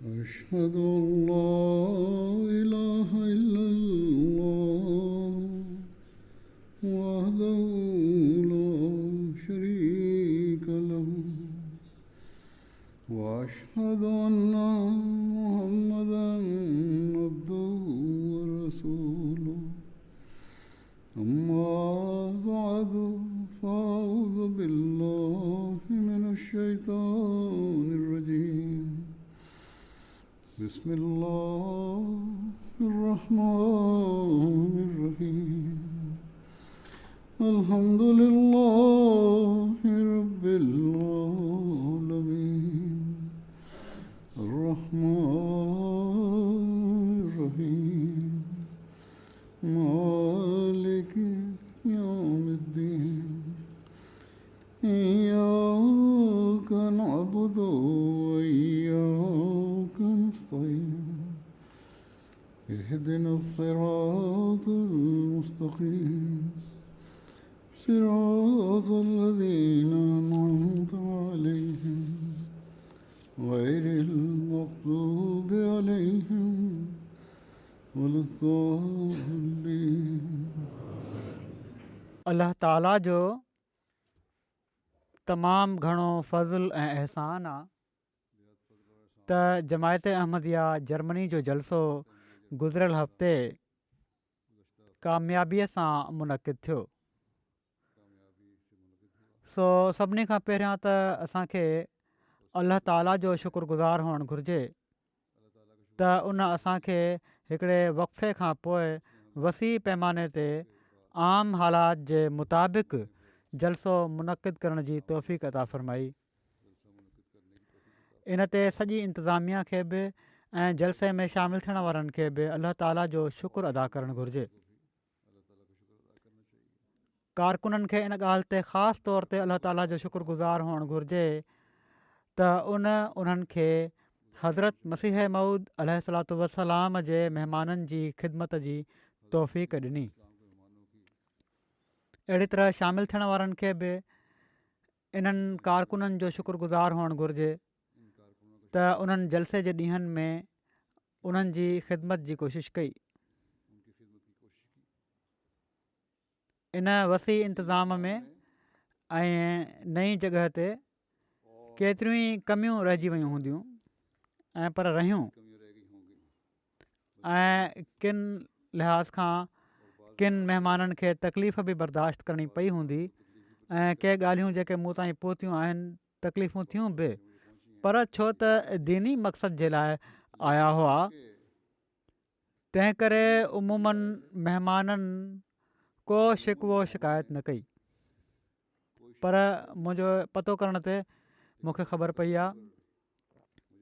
أشهد أن لا إله إلا الله وحده لا شريك له وأشهد أن محمدا عبده ورسوله أما بعد فأعوذ بالله من الشيطان الرجيم بسم الله الرحمن الرحيم الحمد لله رب العالمين الرحمن الرحيم مالك يوم الدين إياك نعبد وإياك نستعين اهدنا الصراط المستقيم صراط الذين أنعمت عليهم غير المغضوب عليهم ولا الضالين. अल्लाह ताला जो तमामु घणो फज़ल ऐं अहसान आहे त जमायत अहमदिया जर्मनी जो जलसो गुज़िरियल हफ़्ते कामयाबीअ सां मुनक़िद थियो. सभिनी खां पहिरियां त असांखे अल्लाह ताला जो शुक्रगुज़ार हुअणु घुरिजे त उन असांखे हिकिड़े वक़फ़े खां पोइ वसी पैमाने ते आम हालात जे मुताबिक़ जलसो मुनक़िद करण जी तौफ़ीक़ अता फ़रमाई. इन ते सॼी इंतिज़ामिया खे बि ऐं जलसे में शामिलु थियण वारनि खे बि अल्लाह ताला जो शुक्र अदा करणु घुरिजे. कारकुननि खे इन ॻाल्हि ते ख़ासि तौर ते अल्लाह ताला जो शुक्रगुज़ार हुअणु घुरिजे त उन्हनि खे हज़रत मसीह मऊद अलैहिस्सलातु वस्सलाम जे महिमाननि जी ख़िदमत जी तौफ़ीक़ ॾिनी. अहिड़ी तरह शामिलु थियण वारनि खे बि इन्हनि कारकुननि जो शुक्रगुज़ार हुअणु घुरिजे त उन्हनि जलसे जे ॾींहंनि में उन्हनि जी ख़िदमत जी कोशिशि कई. इन वसी इंतिज़ाम में ऐं नई जॻह ते केतिरियूं ई कमियूं रहिजी वियूं हूंदियूं ऐं पर रहियूं ऐं किन लिहाज़ खां किन महिमाननि खे तकलीफ़ बि बर्दाश्त करणी पई हूंदी ऐं के ॻाल्हियूं जेके मूं ताईं पहुतियूं आहिनि तकलीफ़ूं थियूं बि, पर छो त दीनी मक़सद जे लाइ आया हुआ तंहिं करे उमूमनि महिमाननि को शिकवो शिकायत न कई. पर मुंहिंजो पतो करण ते मूंखे ख़बर पई आहे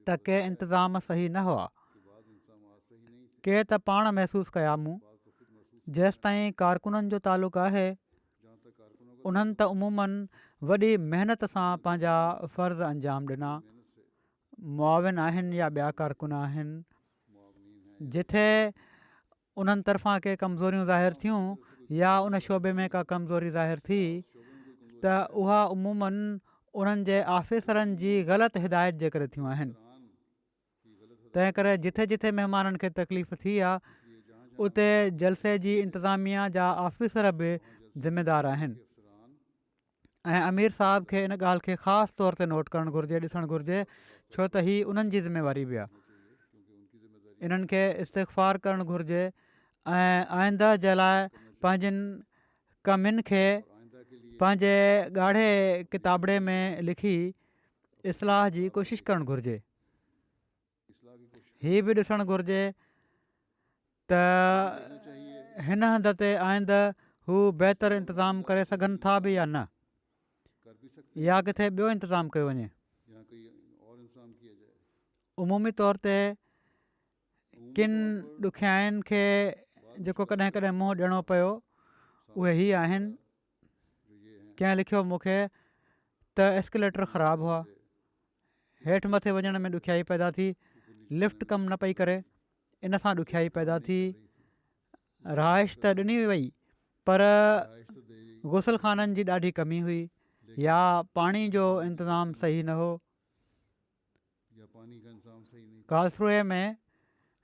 त के इंतिज़ाम सही न हुआ. के त पाण महसूसु कया मूं जेसि ताईं कारकुननि जो तालुक़ु आहे उन्हनि त उमूमनि वॾी महिनत सां पंहिंजा फ़र्ज़ अंजाम ॾिना. मुआविन आहिनि या ॿिया कारकुन आहिनि जिथे उन्हनि तरफ़ां के कमज़ोरियूं ज़ाहिर थियूं या उन शोबे में का कमज़ोरी ज़ाहिर थी त उहा उमूमनि उन्हनि जे आफ़िसरनि जी ग़लति हिदायत जे करे थियूं आहिनि. तंहिं करे जिथे जिथे महिमाननि खे तकलीफ़ थी आहे उते जलसे जी इंतिज़ामिया जा आफ़िसर बि ज़िमेदार आहिनि ऐं अमीर साहब खे इन ॻाल्हि खे ख़ासि तौर ते नोट करणु घुरिजे, ॾिसणु घुरिजे, छो त हीअ उन्हनि जी ज़िमेवारी बि आहे. इन्हनि खे इस्तिग़फ़ार करणु घुरिजे ऐं आईंदा जे लाइ पंहिंजनि कमियुनि खे पंहिंजे ॻाढ़े किताबड़े में लिखी इस्लाह जी कोशिशि करणु घुरिजे. हीअ बि ॾिसणु घुरिजे त हिन हंध ते आईंदा हू बहितर इंतिज़ाम करे सघनि था बि या न, या किथे ॿियो इंतिज़ामु कयो वञे. उमूमी तौर ते किन ॾुखियाईनि खे जेको कॾहिं कॾहिं मुंहुं ॾियणो पियो उहे ई आहिनि. कंहिं लिखियो मूंखे त एस्केलेटर ख़राबु हुआ, हेठि मथे वञण में ॾुखियाई पैदा थी, लिफ्ट कमु न पई करे, इन सां ॾुखियाई पैदा थी. रहाइश त ॾिनी वई पर गुसल खाननि जी ॾाढी कमी हुई या पाणी जो इंतज़ाम सही न हो पानी का इंतजाम सही नहीं था। कार्लसरूए में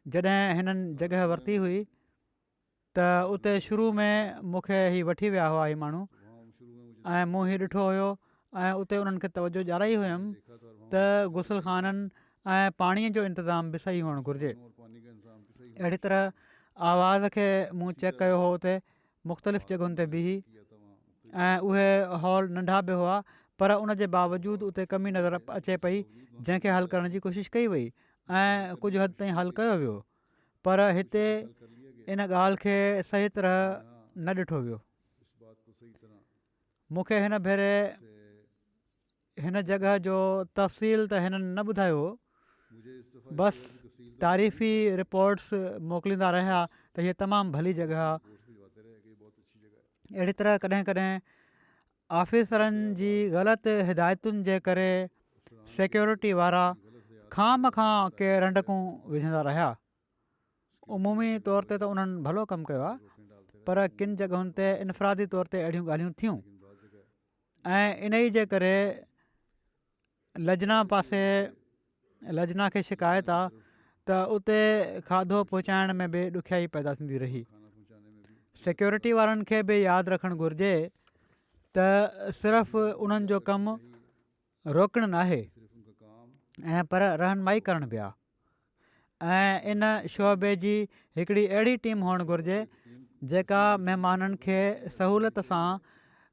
जॾहिं हिननि जॻह वरिती हुई त उते शुरू में मूंखे ही वठी विया हुआ ही माण्हू, तो वहाँ शुरू में मुझे ऐं मूं ही ॾिठो हुयो ऐं उते उन्हनि खे तवजो ॾियाराई हुयमि देखा था, और वहाँ त गुसल खाननि ऐं पाणीअ जो इंतज़ाम बि सही हुअणु घुरिजे। और पानी का इंतजाम भी सही अहिड़ी तरह आवाज़ खे मूं चेक कयो हो उते मुख़्तलिफ़ जॻहुनि ते बीही, किया था वहाँ। ऐं उहे हॉल नंढा बि हुआ, पर उन जे बावजूदु उते कमी नज़र अचे पई जंहिंखे हल करण जी कोशिशि कई वई ऐं कुझु हद ताईं हल कयो वियो, पर हिते हल कर लिया गया। इन ॻाल्हि खे सही तरह यहाँ न ॾिठो वियो। इस बात को सही तरह मूंखे हिन भेरे से हिन जॻह जो तफ़सील त हिननि न ॿुधायो हो, मुझे इस दफ़ा बसि इसकी तफसील तो तारीफ़ी रिपोर्ट्स मोकिलींदा रहिया त हीअ तमामु भली जॻह आहे। रिपोर्ट्स भिजवाते रहे कि ये बहुत अच्छी जगह है। अहिड़ी तरह कॾहिं कॾहिं ऑफिसरनि जी ग़लति हिदायतुनि जे करे सिक्योरिटी वारा खाम खां के रंडकूं विझंदा रहिया। उमूमी तौर ते त उन्हनि भलो कमु कयो आहे, पर किन जॻहुनि ते इनफ़रादी तौर ते अहिड़ियूं ॻाल्हियूं थियूं ऐं इन ई जे करे लजना पासे लजना खे शिकायत आहे त उते खाधो पहुचाइण में बि ॾुखियाई पैदा थींदी रही। खाना पहुंचाने में भी सिक्योरिटी वारनि खे बि यादि रखणु घुरिजे त सिर्फ़ु उन्हनि जो कमु रोकणु नाहे सिर्फ उनका काम ऐं पर रहनुमाई करण बि आहे, ऐं इन शोबे जी हिकिड़ी अहिड़ी टीम हुअणु घुरिजे जेका महिमाननि खे सहूलियत सां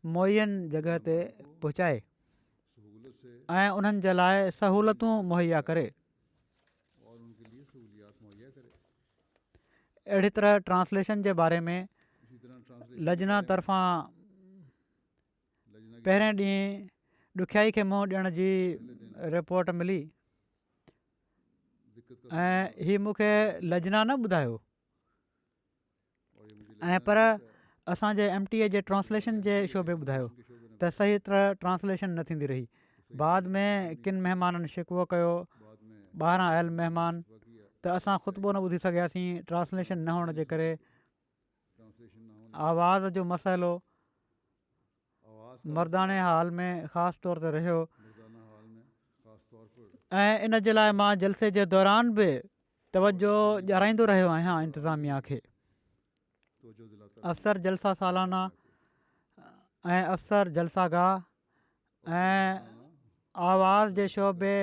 मुयन जॻह ते पहुचाए सहूलत से ऐं उन्हनि जे लाइ सहूलतूं मुहैया करे। और उनके लिए सहूलियात मुहैया करे। अहिड़ी तरह ट्रांसलेशन जे बारे में इसी तरह ट्रांसलेशन लजना तरफ़ां लजना की पहिरें ॾींहुं ॾुखियाई खे मुंहुं ॾियण जी रिपोर्ट मिली दिक्कत का ऐं हीअ मूंखे लजना न ॿुधायो, और ये मुझे ऐं पर असांजे MTA जे ट्रांसलेशन जे शोबे ॿुधायो के शोबे ने त सही तरह ट्रांसलेशन न थींदी रही। बाद में किन महिमाननि शिकवो कयो, बाद में ॿाहिरां आयल महिमान, शिकवा किया त असां ख़ुतबो न ॿुधी सघियासीं ट्रांसलेशन न हुअण जे करे। ट्रांसलेशन ना होने आवाज़ जो मसइलो आवाज़ का मर्दाने हाल में ख़ासि तौर ते रहियो, मर्दाना हाल में ख़ास तौर पर ऐं इन जे लाइ मां जलसे जे दौरान बि तवजो ॾियाराईंदो रहियो आहियां इंतिज़ामिया खे। तवज्जो दिलाता अफ़सर जलसा सालाना ऐं अफ़सर जलसागाह ऐं आवाज़ जे शोबे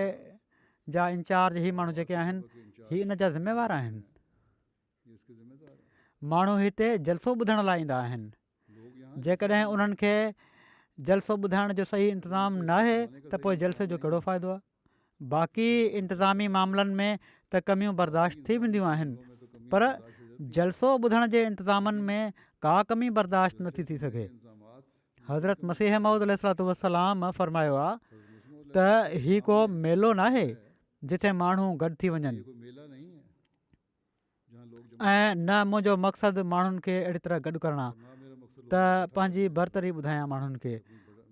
जा इंचार्ज ही माण्हू जेके आहिनि ही इन जा ज़िम्मेवार आहिनि। ये इसके जिम्मेदार हैं। माण्हू हिते जलसो ॿुधण लाइ ईंदा आहिनि, लोग यहाँ जेकॾहिं उन्हनि खे जलसो ॿुधाइण जो सही इंतिज़ाम न आहे त पोइ जलसे जो कहिड़ो फ़ाइदो आहे। बाक़ी इंतिज़ामी मामलनि में त कमियूं बर्दाश्त थी वेंदियूं आहिनि, में तो कमी पर बर्दाश्त हो जाती जलसो ॿुधण जे इंतिज़ामनि में का कमी बर्दाश्त नथी थी सघे। है। इंतजामात हज़रत मसीह मऊद अलैहिस्सलाम फरमायो आहे हज़रत त ही को मेलो नाहे जिथे माण्हू गॾु थी वञनि, ये कोई मेला नहीं है जहाँ लोग जमा ऐं न मुंहिंजो मक़सदु माण्हुनि खे अहिड़ी तरह गॾु करणु आहे ना मेरा मकसद त पंहिंजी बरतरी ॿुधायां माण्हुनि खे।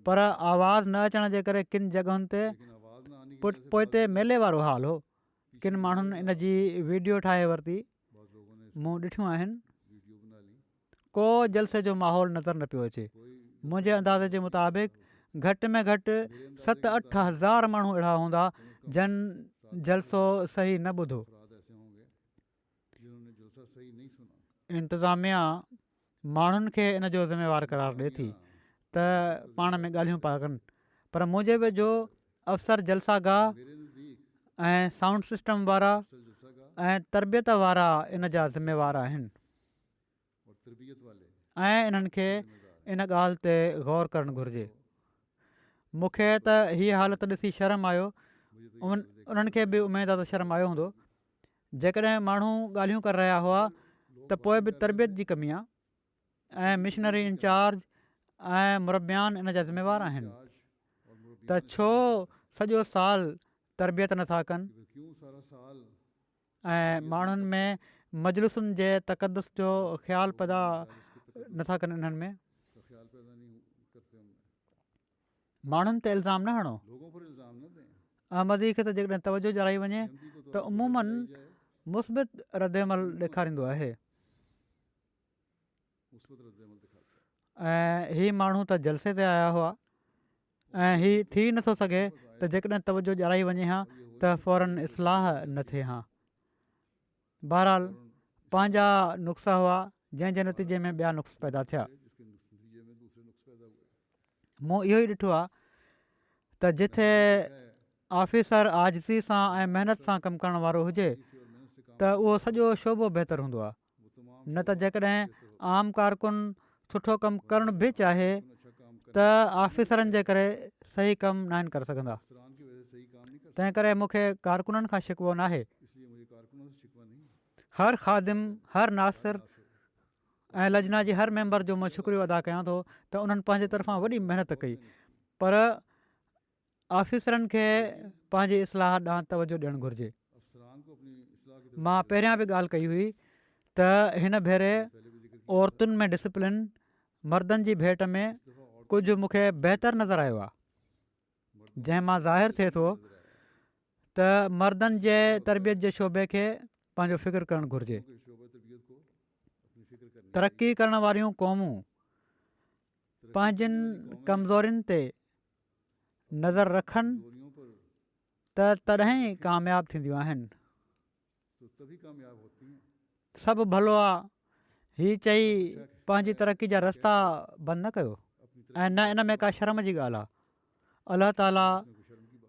पर आवाज़ न अचण जे करे किन जॻहुनि ते लेकिन आवाज़ ना आने की वजह से पोइते मेले वारो हाल हो। किन माण्हुनि इन जी वीडियो ठाहे वरिती, बहुत लोगों ने मूं ॾिठियूं आहिनि, वीडियो बना ली। को जलसे जो माहौल नज़र न पियो अचे। कोई मुंहिंजे अंदाज़े जे मुताबिक़ घटि में घटि 7-8 हज़ार माण्हू अहिड़ा हूंदा जन जलसो सही न ॿुधो। अफराद ऐसे होंगे जिन्होंने जलसा सही नहीं सुना। इंतिज़ामिया माण्हुनि खे इन जो ज़िम्मेवार करार ॾिए थी त पाण में ॻाल्हियूं पिया कनि, पर मुंहिंजे वेझो अफ़सर जलसागाह मेरे नज़दीक ऐं साउंड सिस्टम वारा अफसर जलसा का ऐं तरबियत वारा इन जा ज़िम्मेवार आहिनि, और तरबियत वाले ऐं इन्हनि खे इन ॻाल्हि ते गौर करणु घुरिजे। मूंखे त हीअ हालत ॾिसी शर्म आयो, मुझे तो उन्हनि खे बि उमेदु आहे त शर्म आयो हूंदो। जेकॾहिं माण्हू ॻाल्हियूं करे रहिया हुआ त पोइ बि तरबियत जी कमी आहे, ऐं मिशनरी इंचार्ज ऐं मुरबियान इन जा ज़िम्मेवार आहिनि, और मुरब्बी त छो सॼो साल तरबियत नथा कनि कि क्यों सारा साल ऐं माण्हुनि में मजलिसुनि जे तक़दस जो ख़्यालु पैदा नथा कनि। इन्हनि में का ख्याल पैदा नहीं करते उनमें। माण्हुनि ते इल्ज़ाम न हणो। लोगों पर इल्ज़ाम न दें। अहमदी खे त जेकॾहिं तवजो ॾियाराई वञे अहमदी को त उमूमन दिलाई जाए, मुस्बित रद्दमल ॾेखारींदो आहे, मुस्बत रद्दअमल दिखाता है। ऐं ही माण्हू त जलसे ते आया हुआ ऐं ही थी नथो सघे त जेकॾहिं तवजो ॾियाराई वञे हा त त फ़ौरन इस्लाह न थिए हा। बहरहाल पंहिंजा नुस्ख़ा हुआ जंहिंजे नतीजे में ॿिया नुस्ख़ पैदा थिया। जिसके नतीजे में दूसरे नुस्ख़े पैदा हुए। मूं इहो ई ॾिठो आहे त जिथे ऑफिसर आजिज़ी सां ऐं महिनत सां कमु करण वारो हुजे त उहो सॼो शोबो बहितर हूंदो आहे। न त जेकॾहिं आम कारकुन सुठो कमु करण बि चाहे त ऑफिसरनि जे करे सही कमु न करे सघंदा। अफसरान की वजह से सही काम नहीं कर तंहिं करे मूंखे कारकुननि खां शिकवो न आहे। इसलिए मुझे कारकुनों से शिकवा नहीं। हर ख़ादिम, हर नासिर ऐं लजना जी हर मेंबर जो मां शुक्रियो अदा कयां थो त उन्हनि पंहिंजे तरफ़ां वॾी महिनत कई, पर ऑफिसरनि खे पंहिंजी इस्लाह ॾांहुं तवजो ॾियणु घुरिजे। अफसरान को अपनी इस्लाह की मां पहिरियां बि ॻाल्हि कई हुई त हिन भेरे औरतुनि में डिसिप्लिन मर्दनि जी भेट में कुझु मूंखे बहितर नज़र आयो आहे, जंहिं मां ज़ाहिर थिए थो त मर्दनि जे तरबियत जे शोबे खे पंहिंजो फ़िक्रु करणु घुरिजे। तरक़ी करण वारियूं क़ौमूं पंहिंजनि कमज़ोरियुनि ते नज़र रखनि त तॾहिं ई कामयाबु थींदियूं आहिनि। सभु भलो आहे हीअ चई पंहिंजी तरक़ी जा रस्ता बंदि न कयो ऐं न इन में का शर्म जी ॻाल्हि आहे। अलाह ताला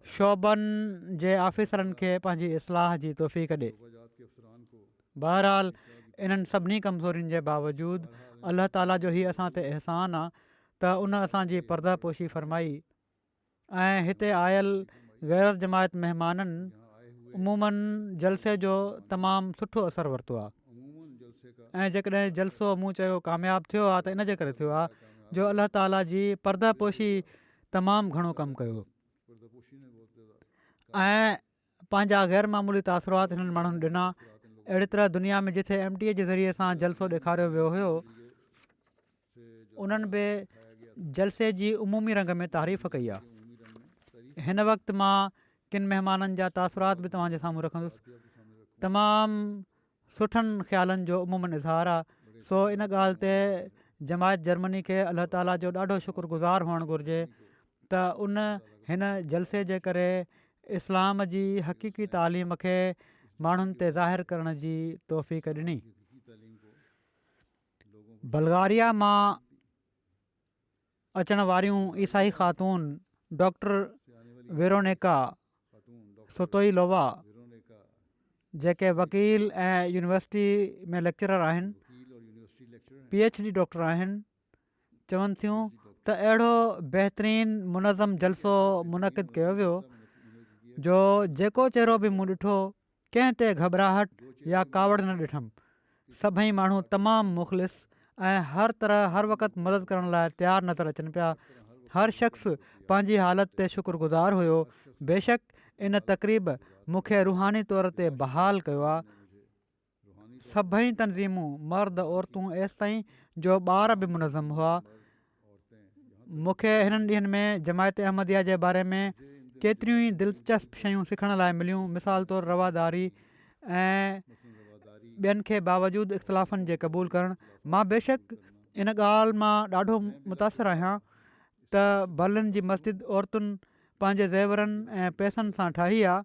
शोबनि जे ऑफिसरनि खे पंहिंजी इस्लाह जी तौफ़ीक़ ॾे। बहरहाल इन्हनि सभिनी कमज़ोरियुनि जे बावजूदु अलाह ताला जो हीउ असां ते अहसान आहे त उन असांजी पर्दापोशी फ़रमाई ऐं हिते आयल ग़ैर जमायत महिमाननि उमूमनि जलसे जो तमामु सुठो असरु वरितो आहे। ऐं जेकॾहिं जलसो मूं चयो कामयाबु थियो आहे त इन जे करे थियो आहे जो अलाह ताला जी पर्दापोशी तमामु घणो कमु कयो ऐं पंहिंजा ग़ैर मामूली तासुरात हिननि माण्हुनि ॾिना। अहिड़ी तरह दुनिया में जिथे MTA जे ज़रिए सां जलसो ॾेखारियो वियो हुयो, उन्हनि बि जलसे जी उमूमी रंग में तारीफ़ कई आहे। हिन वक़्तु मां किन महिमाननि जा तासुरात बि तव्हांजे साम्हूं रखंदुसि। तमामु सुठनि ख़्यालनि जो उमूमन इज़हार आहे। सो इन ॻाल्हि ते जमायत जर्मनी खे अलाह ताला जो ॾाढो शुक्रगुज़ार हुअणु घुरिजे त उन हिन जलसे जे करे इस्लाम जी हक़ीक़ी तालीम खे माण्हुनि ते ज़ाहिर करण जी तौफ़ीक़ ॾिनी। बल्गारिया मां अचण वारियूं ईसाई ख़ातून डॉक्टर वेरोनिका सोतोइलोवा, जेके वकील ऐं यूनिवर्सिटी में लेक्चरर आहिनि, PhD डॉक्टर आहिनि, चवनि थियूं त अहिड़ो बहितरीनु मुनज़म जलसो मुनक़िद कयो वियो जो जेको चहिरो बि मूं ॾिठो कंहिं ते घबराहट या कावड़ न ॾिठमि। सभई माण्हू तमामु मुख़लिस ऐं हर तरह हर वक़्तु मदद करण लाइ तयारु नज़र अचनि पिया। हर शख़्स पंहिंजी हालति ते शुक्रगुज़ार हुयो। बेशक इन तक़रीब मूंखे रुहानी तौर ते बहाल कयो आहे। सभई तनज़ीमूं मर्द औरतूं एसि ताईं जो ॿार बि मुनज़म हुआ। मूंखे हिननि ॾींहंनि में जमायत अहमदिया जे बारे में केतिरियूं ई दिलचस्प शयूं सिखण लाइ मिलियूं। मिसाल तौरु रवादारी ऐं ॿियनि खे बावजूदु इख़्तिलाफ़नि जे क़बूलु करणु। मां बेशक इन ॻाल्हि मां ॾाढो मुतासिर आहियां त बर्लिन जी मस्जिद औरतुनि पंहिंजे ज़ेवरनि ऐं पैसनि सां ठाही आहे।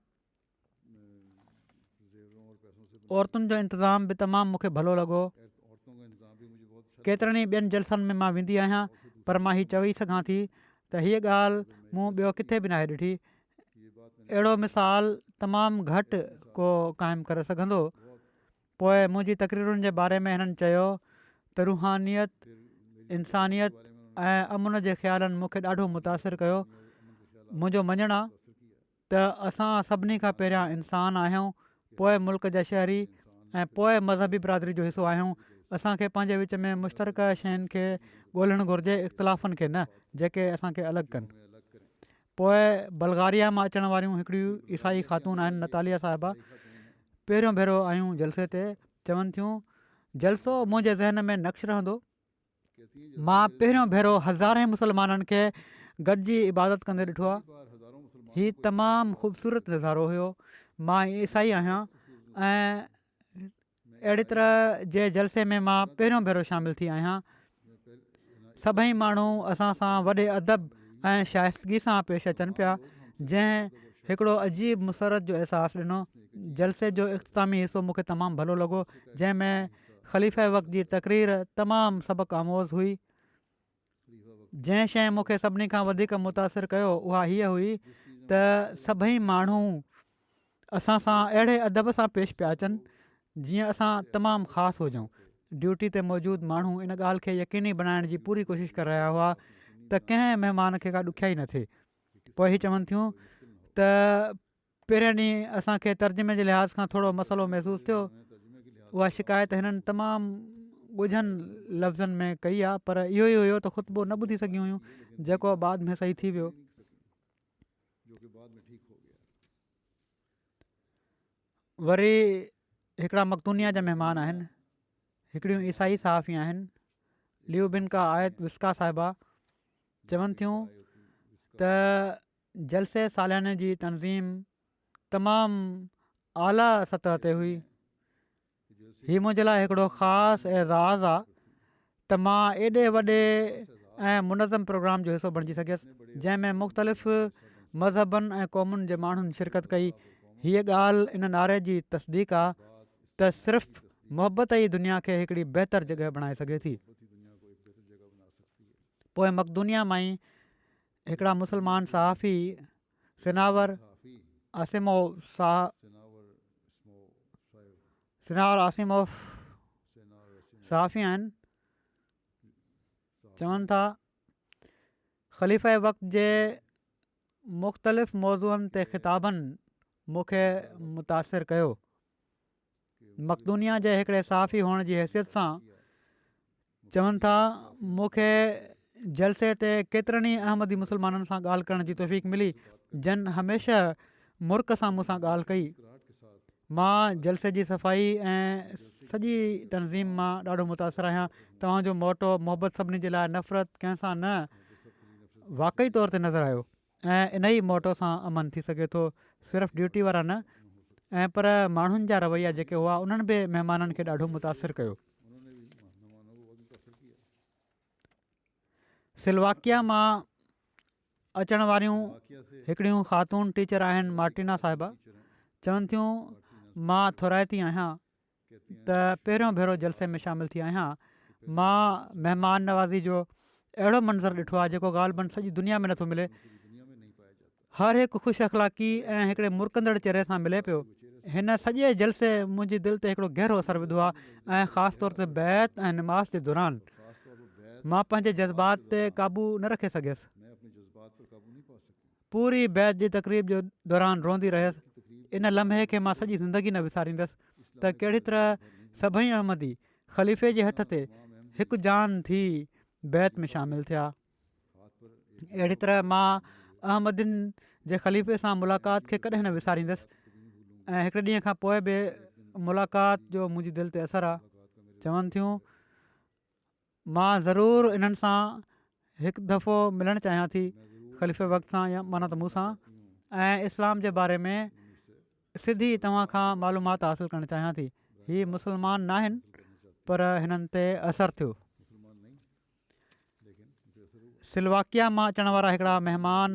औरतुनि जो इंतिज़ाम बि तमामु मूंखे भलो लॻो। केतिरनि ई ॿियनि जलसनि में मां वेंदी आहियां, पर मां हीअ चई सघां थी त हीअ ॻाल्हि मूं ॿियो किथे बि नाहे ॾिठी। अहिड़ो मिसाल तमामु घटि को क़ाइमु करे सघंदो। पोइ मुंहिंजी तक़रीरुनि जे बारे में हिननि चयो त रुहानियत, इंसानियत ऐं अमुन जे ख़्यालनि मूंखे ॾाढो मुतासिर कयो। मुंहिंजो मञणु आहे त असां सभिनी खां पहिरियां इंसान आहियूं, पोइ मुल्क जा शहरी ऐं पोइ मज़हबी बिरादरी जो हिसो आहियूं। असांखे पंहिंजे विच में मुश्तरका शयुनि खे ॻोल्हणु घुरिजे, इख़्तिलाफ़नि खे न, जेके असांखे अलॻि कनि। पोइ बल्गारिया मां अचण वारियूं हिकिड़ियूं ईसाई ख़ातून आहिनि, नतालिया साहिबा, पहिरियों भेरो आहियूं जलसे ते। चवनि थियूं जलसो मुंहिंजे ज़हन में नक्श रहंदो। मां पहिरियों भेरो हज़ारे मुसलमाननि खे गॾिजी इबादत कंदे ॾिठो आहे। हीउ तमामु ख़ूबसूरत नज़ारो हुयो। मां ईसाई आहियां ऐं अहिड़ी तरह जे जलसे में मां पहिरियों भेरो शामिलु थी आहियां। सभई माण्हू असां सां वॾे अदब ऐं शाइस्तगी सां पेश अचनि पिया। जंहिं हिकिड़ो अजीब मुसरत जो अहसासु ॾिनो। जलसे जो इख़्तितामी हिसो मूंखे तमामु भलो लॻो, जंहिंमें ख़लीफ़े वक़्त जी तक़रीर तमामु सबक़ आमोज़ हुई। जंहिं शइ मूंखे सभिनी खां वधीक मुतासिर कयो उहा हीअ हुई त सभई माण्हू असां सां अहिड़े अदब सां पेश पिया अचनि जीअं असां तमामु ख़ासि हुजूं। ड्यूटी ते मौजूदु माण्हू इन ॻाल्हि खे यकीनी बनाइण जी पूरी कोशिशि करे रहिया हुआ त कंहिं महिमान खे का ॾुखियाई न थिए। पोइ हीअ चवनि थियूं त पहिरियों ॾींहुं असांखे तर्जुमे जे लिहाज़ खां थोरो मसइलो महसूसु थियो। उहा शिकायत हिननि तमामु ॻुझनि लफ़्ज़नि में कई आहे, पर इहो ई हुयो त ख़ुतबो न ॿुधी सघियूं हुयूं, जेको बाद में सही थी वियो। वरी हिकिड़ा मक़दूनिया जा महिमान आहिनि, हिकिड़ियूं ईसाई सहाफ़ी आहिनि, लियूबिनका आयत विस्का साहिबा। चवनि थियूं त जलसे सालियाने जी तनज़ीम तमामु आला सतह ते हुई। हीअ मुंहिंजे लाइ हिकिड़ो ख़ासि एज़ाज़ आहे त मां एॾे वॾे ऐं मुनज़म प्रोग्राम जो हिसो बणिजी सघियसि, जंहिंमें मुख़्तलिफ़ मज़हबनि ऐं क़ौमुनि जे माण्हुनि शिरकत कई। हीअ ॻाल्हि इन नारे जी तस्दीक़ आहे त सिर्फ़ु मुहबत ई दुनिया खे हिकिड़ी बहितर जॻह बणाए सघे थी। पोइ मक़दूनिया मां ई हिकिड़ा मुस्लमान सहाफ़ी सिनावर आसिमोफ सहाफ़ी आहिनि। चवनि था ख़लीफ़े वक़्त जे मुख़्तलिफ़ मौज़ूअनि ते ख़िताबनि मूंखे मुतासिर कयो। मक़दूनिया जे हिकिड़े सहाफ़ी हुअण जी हैसियत सां चवनि था मूंखे जलसे ते केतिरनि ई अहमदी मुस्लमाननि सां ॻाल्हि करण जी तौफ़ीक़ मिली, जन हमेशह मुर्क सां मूंसां ॻाल्हि कई। मां जलसे जी सफ़ाई ऐं सॼी तनज़ीम मां ॾाढो मुतासिर आहियां। तव्हांजो मोटो मुहबत सभिनी जे लाइ नफ़रत कंहिंसां न वाक़ई तौर ते नज़र आयो, ऐं इन ई मोटो सां अमन थी सघे थो। सिर्फ़ु ड्यूटी वारा न, ऐं पर माण्हुनि जा रवैया जेके हुआ उन्हनि बि महिमाननि खे ॾाढो मुतासिर कयो। सिलवाकिया मां अचण वारियूं हिकिड़ियूं ख़ातून टीचर आहिनि मार्टिना साहिबा। चवनि थियूं मां थोराइती आहियां त पहिरियों भेरो जलसे में शामिलु थी आहियां। मां महिमान नवाज़ी जो अहिड़ो मंज़रु ॾिठो आहे जेको ग़ालिबन सॼी दुनिया में नथो मिले। हर हिकु ख़ुशि अख़लाक़ी ऐं हिकिड़े मुर्कंदड़ चहिरे सां मिले पियो। हिन सॼे जलसे मुंहिंजी दिलि ते हिकिड़ो गहरो असरु विधो आहे, ऐं ख़ासि तौर ते बैत ऐं निमाज़ जे दौरान मां पंहिंजे जज़्बात ते क़ाबू न रखे सघियसि। पूरी बैत जी तक़रीब जो दौरान रोंदी रहियसि। इन लम्हे खे मां सॼी ज़िंदगी न विसारींदसि त कहिड़ी तरह सभई अहमदी ख़लीफ़े जे हथ ते हिकु जान थी बैत में शामिलु थिया। अहिड़ी तरह मां अहमदीन जे ख़लीफ़े सां मुलाक़ात खे कॾहिं न विसारींदसि, ऐं हिकिड़े ॾींहं खां पोइ बि मुलाक़ात जो मुंहिंजी दिलि ते असरु आहे। चवनि थियूं मां ज़रूरु इन्हनि सां हिकु दफ़ो मिलणु चाहियां थी, ख़लीफ़े वक़्त सां या माना त मूं सां, ऐं इस्लाम जे बारे में सिधी तव्हां खां मालूमात हासिलु करणु चाहियां थी। हीअ मुस्लमान न आहिनि, पर हिननि ते असरु थियो। सिलवाकिया मां अचण वारा हिकिड़ा महिमान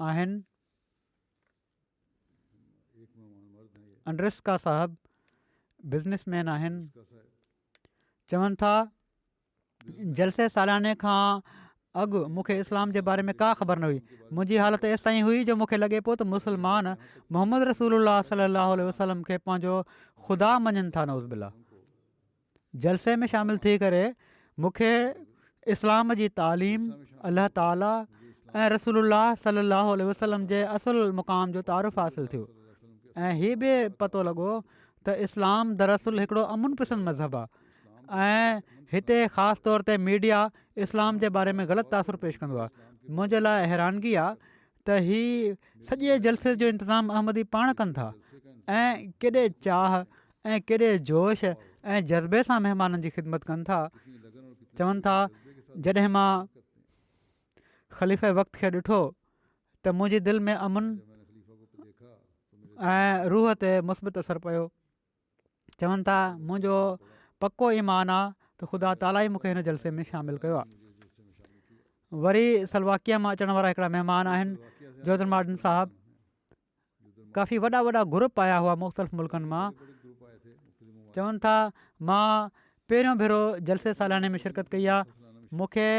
आहिनि अंड्रिस्का साहब, बिज़नेसमैन आहिनि। चवनि था जलसे सालियाने खां अॻु मूंखे इस्लाम जे बारे में का ख़बर न हुई। मुंहिंजी हालति एसि ताईं हुई जो मूंखे लॻे पियो त मुस्लमान मोहम्मद रसूलुल्लाह सल्लल्लाहु अलैहि वसल्लम खे पंहिंजो ख़ुदा मञनि था। नऊज़ बिल्लाह। जलसे में शामिलु थी करे मूंखे इस्लाम जी तालीम, अलाह ताला ऐं रसूलुल्लाह सल्लल्लाहु अलैहि वसल्लम जे असुल मुक़ाम जो तारुफ़ हासिलु थियो, ऐं हीअ बि पतो लॻो त इस्लाम दरअसल हिकिड़ो अमुन पसंदि मज़हब आहे, ऐं हिते ख़ासि तौर ते मीडिया इस्लाम जे बारे में ग़लति तासुरु पेश कंदो आहे। मुंहिंजे लाइ हैरानगी आहे त हीअ सॼे जलसे जो इंतिज़ामु अहमदी पाण कनि था, ऐं केॾे चाह ऐं केॾे जोश ऐं जज़्बे सां महिमाननि जी ख़िदमत कनि था। चवनि था जॾहिं मां ख़लीफ़े वक़्त खे ॾिठो त मुंहिंजी दिलि में अमुन ऐं रूह ते मुस्बित असरु पियो। चवनि था मुंहिंजो पको ईमान आहे त ख़ुदा ताला ई मूंखे हिन जलसे में शामिलु कयो आहे। वरी सलवाकिया मां अचण वारा हिकिड़ा महिमान आहिनि जोधन मार्डन साहब। काफ़ी वॾा वॾा ग्रुप आया हुआ मुख़्तलिफ़ मुल्कनि मां। बड़े ग्रुप आए थे मुख्तलिफ ममालिक चवनि था मां पहिरियों भेरो जलसे सालाने में शिरकत कई आहे। मूंखे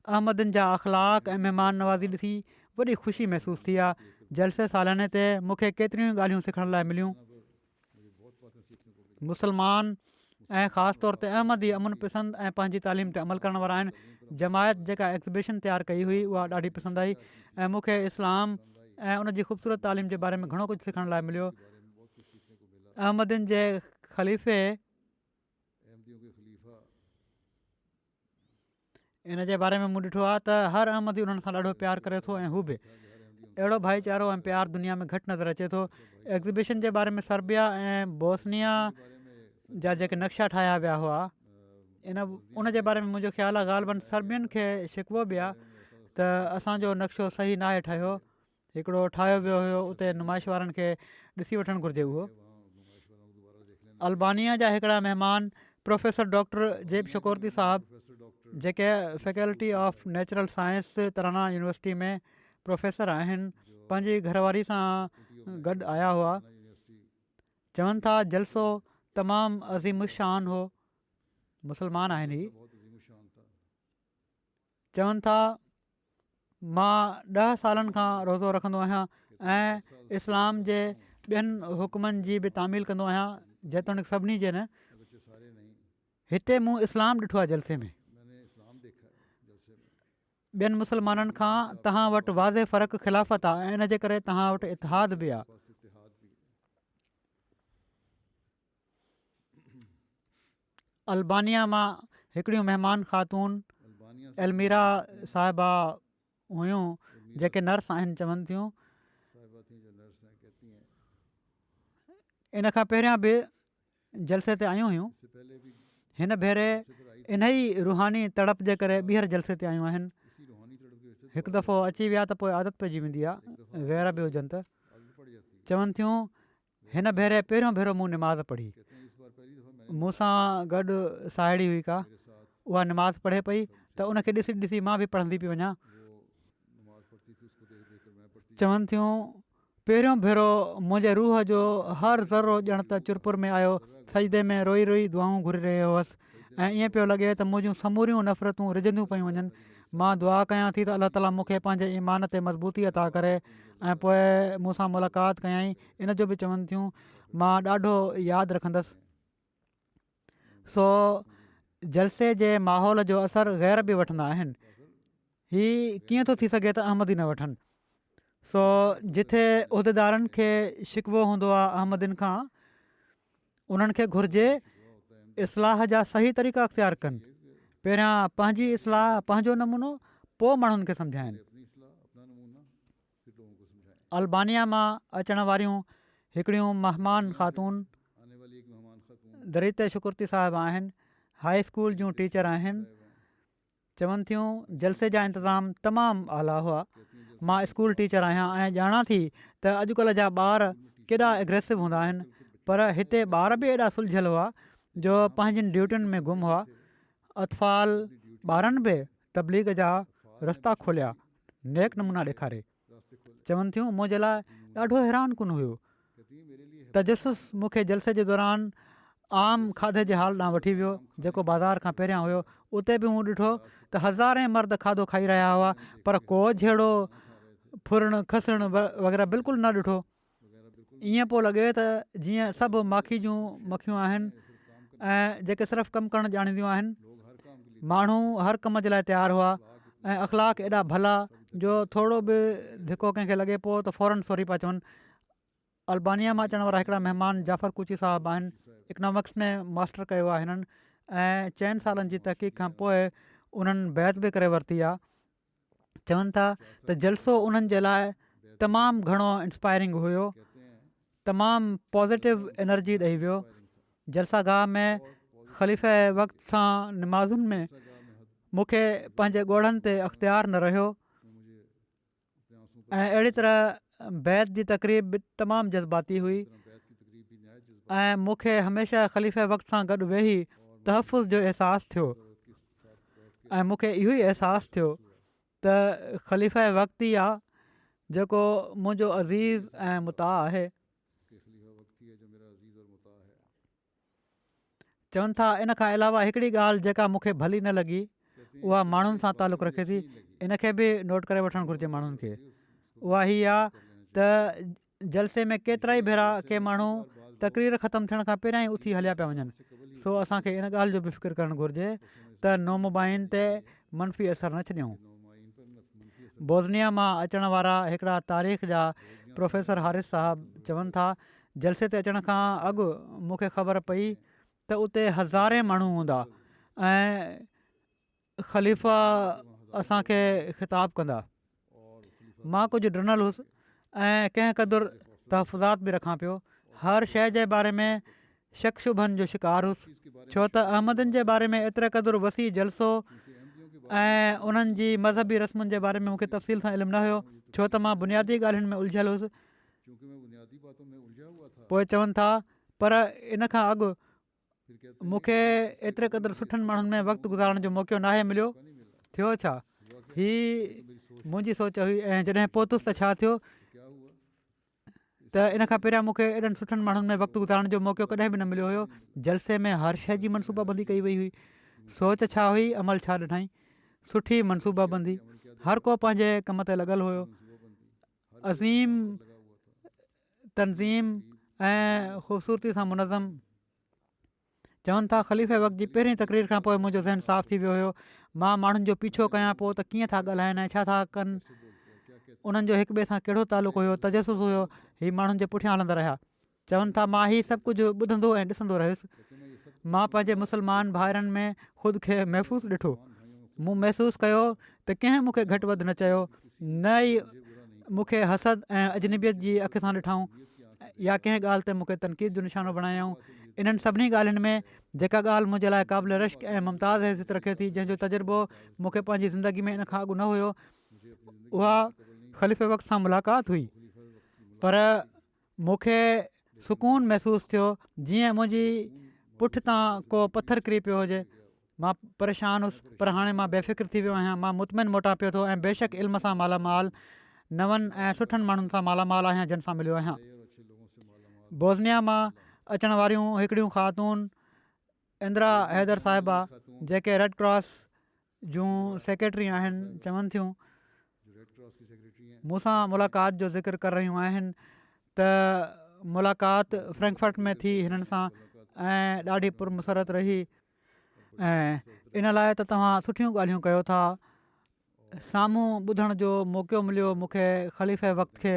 अहमदनि जा अख़लाक ऐं महिमान नवाज़ी ॾिसी वॾी ख़ुशी महसूसु थी आहे। जलसे सालाने ते मूंखे केतिरियूं ॻाल्हियूं सिखण लाइ मिलियूं। मुझे बहुत बातें सीखने को मिली। मुसलमान ऐं ख़ासि तौर ते अहमदी अमुन पसंदि ऐं पंहिंजी तालीम ते अमल करण वारा आहिनि। जमायत जेका एग्ज़िबिशन तयारु कई हुई उहा ॾाढी पसंदि आई ऐं मूंखे इस्लाम ऐं उनजी ख़ूबसूरत तालीम जे बारे में घणो कुझु सिखण लाइ मिलियो। के बारे में बहुत कुछ सीखने को मिला। अहमदनि जे ख़लीफ़े अहमदियों के खलीफा इन जे बारे में मूं ॾिठो आहे त हर अहमदी उन्हनि सां ॾाढो प्यारु करे थो ऐं हू बि अहिड़ो भाईचारो ऐं प्यारु दुनिया में घटि नज़र अचे थो। एग्ज़िबिशन जे बारे में सर्बिया ऐं बोस्निया जा जेके नक्शा ठाहिया विया हुआ उन जे बारे में मुंहिंजो ख़्यालु आहे ग़ालिबनि सर्बियनि खे शिकवो बि आहे त असांजो नक्शो सही नाहे ठहियो। हिकिड़ो ठाहियो वियो हुयो उते नुमाइश वारनि खे ॾिसी वठणु घुरिजे। उहो अल्बानिया जा हिकिड़ा महिमान प्रोफेसर डॉक्टर जेब शकौरती साहिबु जेके faculty of natural science Tarana university में प्रोफेसर आहिनि, पंहिंजी घरवारी सां गॾु आया हुआ। चवनि था जलसो तमामु अज़ीम शान हो। मुसलमान आहिनि ही। चवनि था मां 10 सालनि खां रोज़ो रखंदो आहियां ऐं इस्लाम जे ॿियनि हुकमनि जी बि तामील कंदो आहियां जेतोणीकि सभिनी जे न। हिते मूं इस्लाम ॾिठो आहे जलसे में। ॿियनि मुसलमाननि खां तव्हां वटि वाज़े फ़र्क़ु ख़िलाफ़त आहे ऐं इन जे करे तव्हां वटि इतिहाद बि आहे। अल्बानिया मां हिकिड़ियूं महिमान ख़ातून एलमीरा साहिबा हुयूं जेके नर्स आहिनि। चवनि थियूं इन खां पहिरियां बि जलसे ते आयूं हुयूं। हिन भेरे इन ई रूहानी तड़प जे करे ॿीहर जलसे ते आयूं आहिनि। हिकु दफ़ो अची विया त पोइ आदत पइजी वेंदी आहे, ग़ैर बि हुजनि त। चवनि थियूं हिन भेरे पहिरियों भेरो मूं निमाज़ पढ़ी। मूंसां गॾु साहेड़ी हुई का, उहा निमाज़ पढ़े पई त उनखे ॾिसी ॾिसी मां बि पढ़ंदी पई वञा। चवनि थियूं पहिरियों भेरो मुंहिंजे रूह जो हर ज़रो ॼण त चुरपुर में आयो। सजदे में रोई रोई दुआऊं घुरी रहियो हुअसि ऐं ईअं पियो लॻे त मुंहिंजूं समूरियूं नफ़रतूं रिझंदियूं पियूं वञनि। मां दुआ कयां थी त अलाह ताला मूंखे पंहिंजे ईमान ते मज़बूती अता करे ऐं पोइ मूंसां मुलाक़ात कयईं। इन जो बि चवनि थियूं मां ॾाढो यादि रखंदसि। सो जलसे जे माहौल जो असरु ग़ैर बि वठंदा आहिनि। हीअ कीअं थो थी सघे त अहमदी न वठनि। सो जिथे उहिदेदारनि खे शिकवो हूंदो आहे अहमदिन खां, उन्हनि खे घुरिजे इस्लाह जा सही तरीक़ा अख़्तियार कनि। पहिरियां पंहिंजी इस्लाह पंहिंजो नमूनो, पोइ माण्हुनि खे सम्झाइनि। अल्बानिया मां अचण वारियूं हिकिड़ियूं महिमान ख़ातून दरिते शुकुरती साहिब आहिनि। हाई स्कूल जूं टीचर आहिनि। चवनि थियूं जलसे जा इंतिज़ाम तमामु आला हुआ। मां स्कूल टीचर आहियां ऐं ॼाणा थी त अॼुकल्ह जा ॿार केॾा एग्रेसिव हूंदा आहिनि, पर हिते ॿार बि एॾा सुलझियल हुआ जो पंहिंजनि ड्यूटियुनि में गुम हुआ। अतफ़ाल ॿारनि बि तबलीग जा रस्ता खोलिया, नेक नमूना ॾेखारे। चवनि थियूं मुंहिंजे लाइ ॾाढो हैरान कुन हुयो। तजसुस मूंखे जलसे जे दौरान आम खाधे जे हाल ॾांहुं वठी वियो जेको बाज़ार खां पहिरियां हुयो। उते बि मूं ॾिठो त हज़ारे मर्द खाधो खाई रहिया हुआ, पर को जहिड़ो फुरण खसण वग़ैरह बिल्कुलु न ॾिठो। ईअं पियो लॻे त जीअं सभु माखी जूं मखियूं आहिनि ऐं जेके सिर्फ़ु कमु करणु ॼाणींदियूं आहिनि। माण्हू हर कम जे लाइ तयारु हुआ ऐं अख़लाक एॾा भला जो थोरो बि धिको कंहिंखे लॻे पियो त फ़ौरन सॉरी पिया चवनि। अल्बानिया मां अचण वारा हिकिड़ा महिमान जाफ़र कुची साहिबु आहिनि। इकनॉमिक्स में मास्टर कयो आहे हिननि ऐं 4 सालनि जी तहक़ीक़ खां पोइ उन्हनि बैत बि करे वरिती आहे। चवनि था त जलसो उन्हनि जे लाइ तमामु घणो इंस्पायरिंग हुयो, तमामु पॉज़िटिव एनर्जी ॾेई वियो। जलसा गाह में ख़लीफ़े वक़्त सां निमाज़ुनि में मूंखे पंहिंजे ॻोढ़नि ते अख़्तियार न रहियो ऐं अहिड़ी तरह बैत जी तक़रीब बि तमामु जज़्बाती हुई ऐं मूंखे हमेशह ख़लीफ़े वक़्त सां गॾु वेही तहफ़ुज़ जो अहसासु थियो ऐं मूंखे इहो ई अहसासु थियो त ख़लीफ़े वक़्त ई आहे जेको मुंहिंजो अज़ीज़ ऐं मुता आहे। चवनि था इन खां अलावा हिकिड़ी ॻाल्हि जेका मूंखे भली न लॻी उहा माण्हुनि सां तालुक़ु रखे थी, इन खे बि नोट करे वठणु घुरिजे माण्हुनि खे। उहा हीअ आहे त जलसे में केतिरा ई भेरा के माण्हू तक़रीर ख़तमु थियण खां पहिरियां ई उथी हलिया पिया वञनि। सो असांखे इन ॻाल्हि जो बि फ़िक्र करणु घुरिजे त नोमुबाइन ते मनफ़ी असरु न छॾियूं। बोज़निया मां अचण वारा हिकिड़ा तारीख़ जा प्रोफेसर हारिस साहब चवनि था जलसे ते अचण खां अॻु मूंखे ख़बर पई त उते हज़ारे माण्हू हूंदा ऐं ख़लीफ़ा असांखे ख़िताबु कंदा। मां कुझु ॾिनल हुउसि ऐं कंहिं क़दुरु तहफ़ुज़ात बि रखां पियो। हर शइ जे बारे में शक शुभनि जो शिकार हुउसि, छो त अहमदनि जे बारे में एतिरे क़दुरु वसी जलसो ऐं उन्हनि जी मज़हबी रस्मुनि जे बारे में मूंखे तफ़सील सां इल्मु न हुयो, छो त मां बुनियादी ॻाल्हियुनि में उलझियल हुउसि। पोइ चवनि था पर इन खां अॻु मूंखे एतिरे क़दुरु सुठनि माण्हुनि में वक़्तु गुज़ारण जो मौक़ो नाहे मिलियो। थियो छा? हीअ मुंहिंजी सोच हुई ऐं जॾहिं पहुतुसि त छा थियो त इन खां पहिरियां मूंखे एॾनि सुठनि माण्हुनि में वक़्तु गुज़ारण जो मौक़ो कॾहिं बि न मिलियो हुयो। जलसे में हर शइ जी मनसूबाबंदी कई वई हुई। सोच छा हुई, अमल छा ॾिठईं, सुठी मनसूबाबंदी, हर को पंहिंजे कम ते लॻल हुयो। अज़ीम तनज़ीम ऐं ख़ूबसूरती सां मुनज़म। चवनि था ख़लीफ़े वक़्त जी पहिरीं तक़रीर खां पोइ मुंहिंजो ज़हन साफ़ थी वियो हुयो। मां माण्हुनि जो पीछो कयां पोइ त कीअं था ॻाल्हाइनि ऐं छा था कनि, उन्हनि जो हिक ॿिए सां कहिड़ो तालुक़ु हुयो, तजसुस हुयो, हीअ माण्हुनि जे पुठियां हलंदा रहिया। चवनि था मां हीअ सभु कुझु ॿुधंदो ऐं ॾिसंदो रहियुसि। मां पंहिंजे मुस्लमान भाइरनि में ख़ुदि खे महफ़ूज़ ॾिठो। मूं महसूसु कयो त कंहिं मूंखे घटि वधि न चयो, न ई मूंखे हसद ऐं अजनबियत जी अखि सां ॾिठऊं या कंहिं ॻाल्हि ते मूंखे तनक़ीद जो निशानो बणायऊं। इन्हनि सभिनी ॻाल्हियुनि में जेका ॻाल्हि मुंहिंजे लाइ क़ाबिल रश्क ऐं मुमताज़ हैसियत रखे थी, जंहिंजो तजुर्बो मूंखे पंहिंजी ज़िंदगी में इन खां अॻु न हुयो, उहा ख़लीफ़े वक़्त सां मुलाक़ात हुई। पर मूंखे सुकून महसूसु थियो जीअं मुंहिंजी पुठि तां को पथर किरी पियो हुजे। मां परेशान हुउसि पर हाणे मां बेफ़िक्र थी वियो आहियां। मां मुतमिन मोटां पियो थो ऐं बेशक इल्म सां मालामाल, नवनि ऐं सुठनि माण्हुनि सां मालामाल आहियां जिन सां मिलियो आहियां। बोज़निया मां अचण वारियूं हिकिड़ियूं ख़ातून इंदिरा हैदर साहिबा जेके रेड क्रॉस जूं सेक्रेटरी आहिनि, चवनि थियूं मूंसां मुलाक़ात जो ज़िक्र करे रहियूं आहिनि त मुलाक़ात फ्रैंकफर्ट में थी हिननि सां ऐं ॾाढी पुरमसरत रही ऐं इन लाइ त तव्हां सुठियूं ॻाल्हियूं कयो था। साम्हूं ॿुधण जो मौक़ो मिलियो मूंखे ख़लीफ़े वक़्त खे।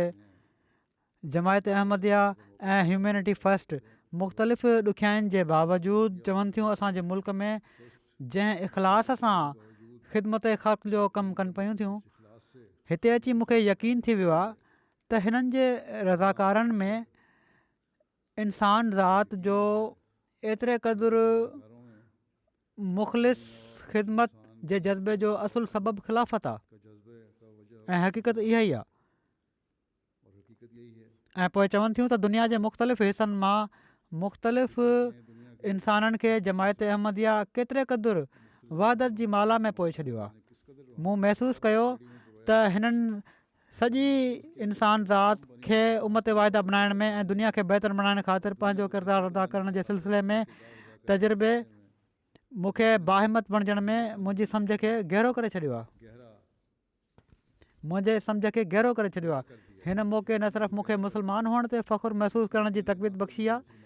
जमायत अहमदिया ऐं ह्यूमैनिटी फस्ट मुख़्तलिफ़ ॾुखियाईनि जे बावजूदु चवनि थियूं असांजे मुल्क में जंहिं इख़लास सां ख़िदमत ख़ल्क़ जो कमु कनि पियूं थियूं, हिते अची मूंखे यकीन थी वियो आहे त हिननि जे रज़ाकारनि में इंसान ज़ात जो एतिरे क़दुरु मुख़लिस ख़िदमत जे जज़्बे जो असुलु सबबु ख़िलाफ़त आहे ऐं हक़ीक़त इहा ई आहे। ऐं पोइ चवनि थियूं त दुनिया जे मुख़्तलिफ़ हिसनि मां मुख़्तलिफ़ इंसाननि खे जमायत अहमदिया केतिरे क़दुरु वहदत जी माला में पोइ छॾियो आहे। मूं महसूसु कयो त हिननि सॼी इंसान ज़ात खे उमत वाहिदा बणाइण में ऐं दुनिया खे बहितर बणाइण ख़ातिर पंहिंजो किरदारु अदा करण जे सिलसिले में तजुर्बे मूंखे बाहिमत बणिजण में मुंहिंजी सम्झ खे गहरो करे छॾियो आहे। मुंहिंजे सम्झ खे गहरो करे छॾियो आहे। हिन मौक़े न सिर्फ़ु मूंखे मुस्लमान हुअण ते फ़ख़ुरु महसूसु करण जी तक़वीत बख़्शी आहे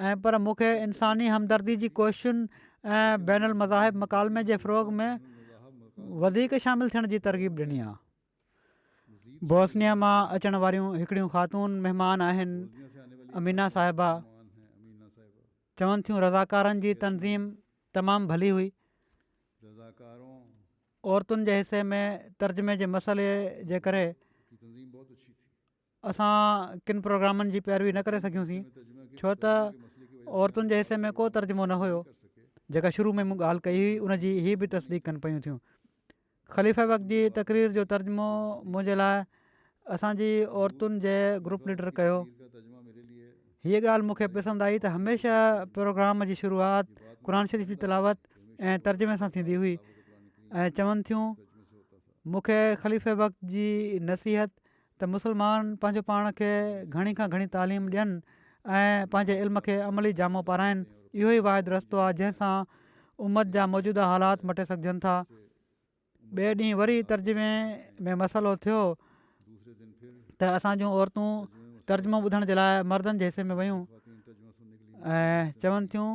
ऐं पर मूंखे इंसानी हमदर्दी जी कोशिशुनि ऐं बैनुल मज़ाहिब मकालमे जे फ़रोग़ में वधीक शामिलु थियण जी तरग़ीब ॾिनी आहे। बोस्निया मां अचण वारियूं हिकिड़ियूं ख़ातून महिमान आहिनि अमीना साहिबा। चवनि थियूं रज़ाकारनि जी तनज़ीम तमामु भली हुई। औरतुनि जे हिसे में तर्जुमे जे मसइले जे करे असां किन प्रोग्रामनि जी पैरवी न करे सघियूंसीं, छो त औरतुनि जे हिसे में को तर्जुमो न हुयो। जेका शुरू में मूं ॻाल्हि कई हुई उनजी हीअ बि तस्दीक कनि पियूं थियूं। ख़लीफ़े वक़्त जी तक़रीर जो तर्जुमो मुंहिंजे लाइ असांजी औरतुनि जे ग्रुप लीडर कयो। हीअ ॻाल्हि मूंखे पसंदि आई त हमेशह प्रोग्राम जी शुरूआति क़ुर शरीफ़ जी तिलावत ऐं तर्जुमे सां थींदी हुई ऐं चवनि थियूं मूंखे ख़लीफ़े वक़्त जी नसीहत त मुस्लमान पंहिंजो पाण खे घणी खां घणी तालीम ॾियनि ऐं पंहिंजे इल्म खे अमली जामो पाराइनि। इहो ई वाहिद रस्तो आहे जंहिंसां उमत जा मौजूदा हालात मटे सघजनि था। ॿिए ॾींहुं वरी तर्जुमे में मसइलो थियो दूसरे दिन फिर त असां जूं औरतूं तर्जुमो ॿुधण जे लाइ मर्दनि जे हिसे में वयूं ख़वातीन तर्जुमा सुनने के लिए ऐं चवनि थियूं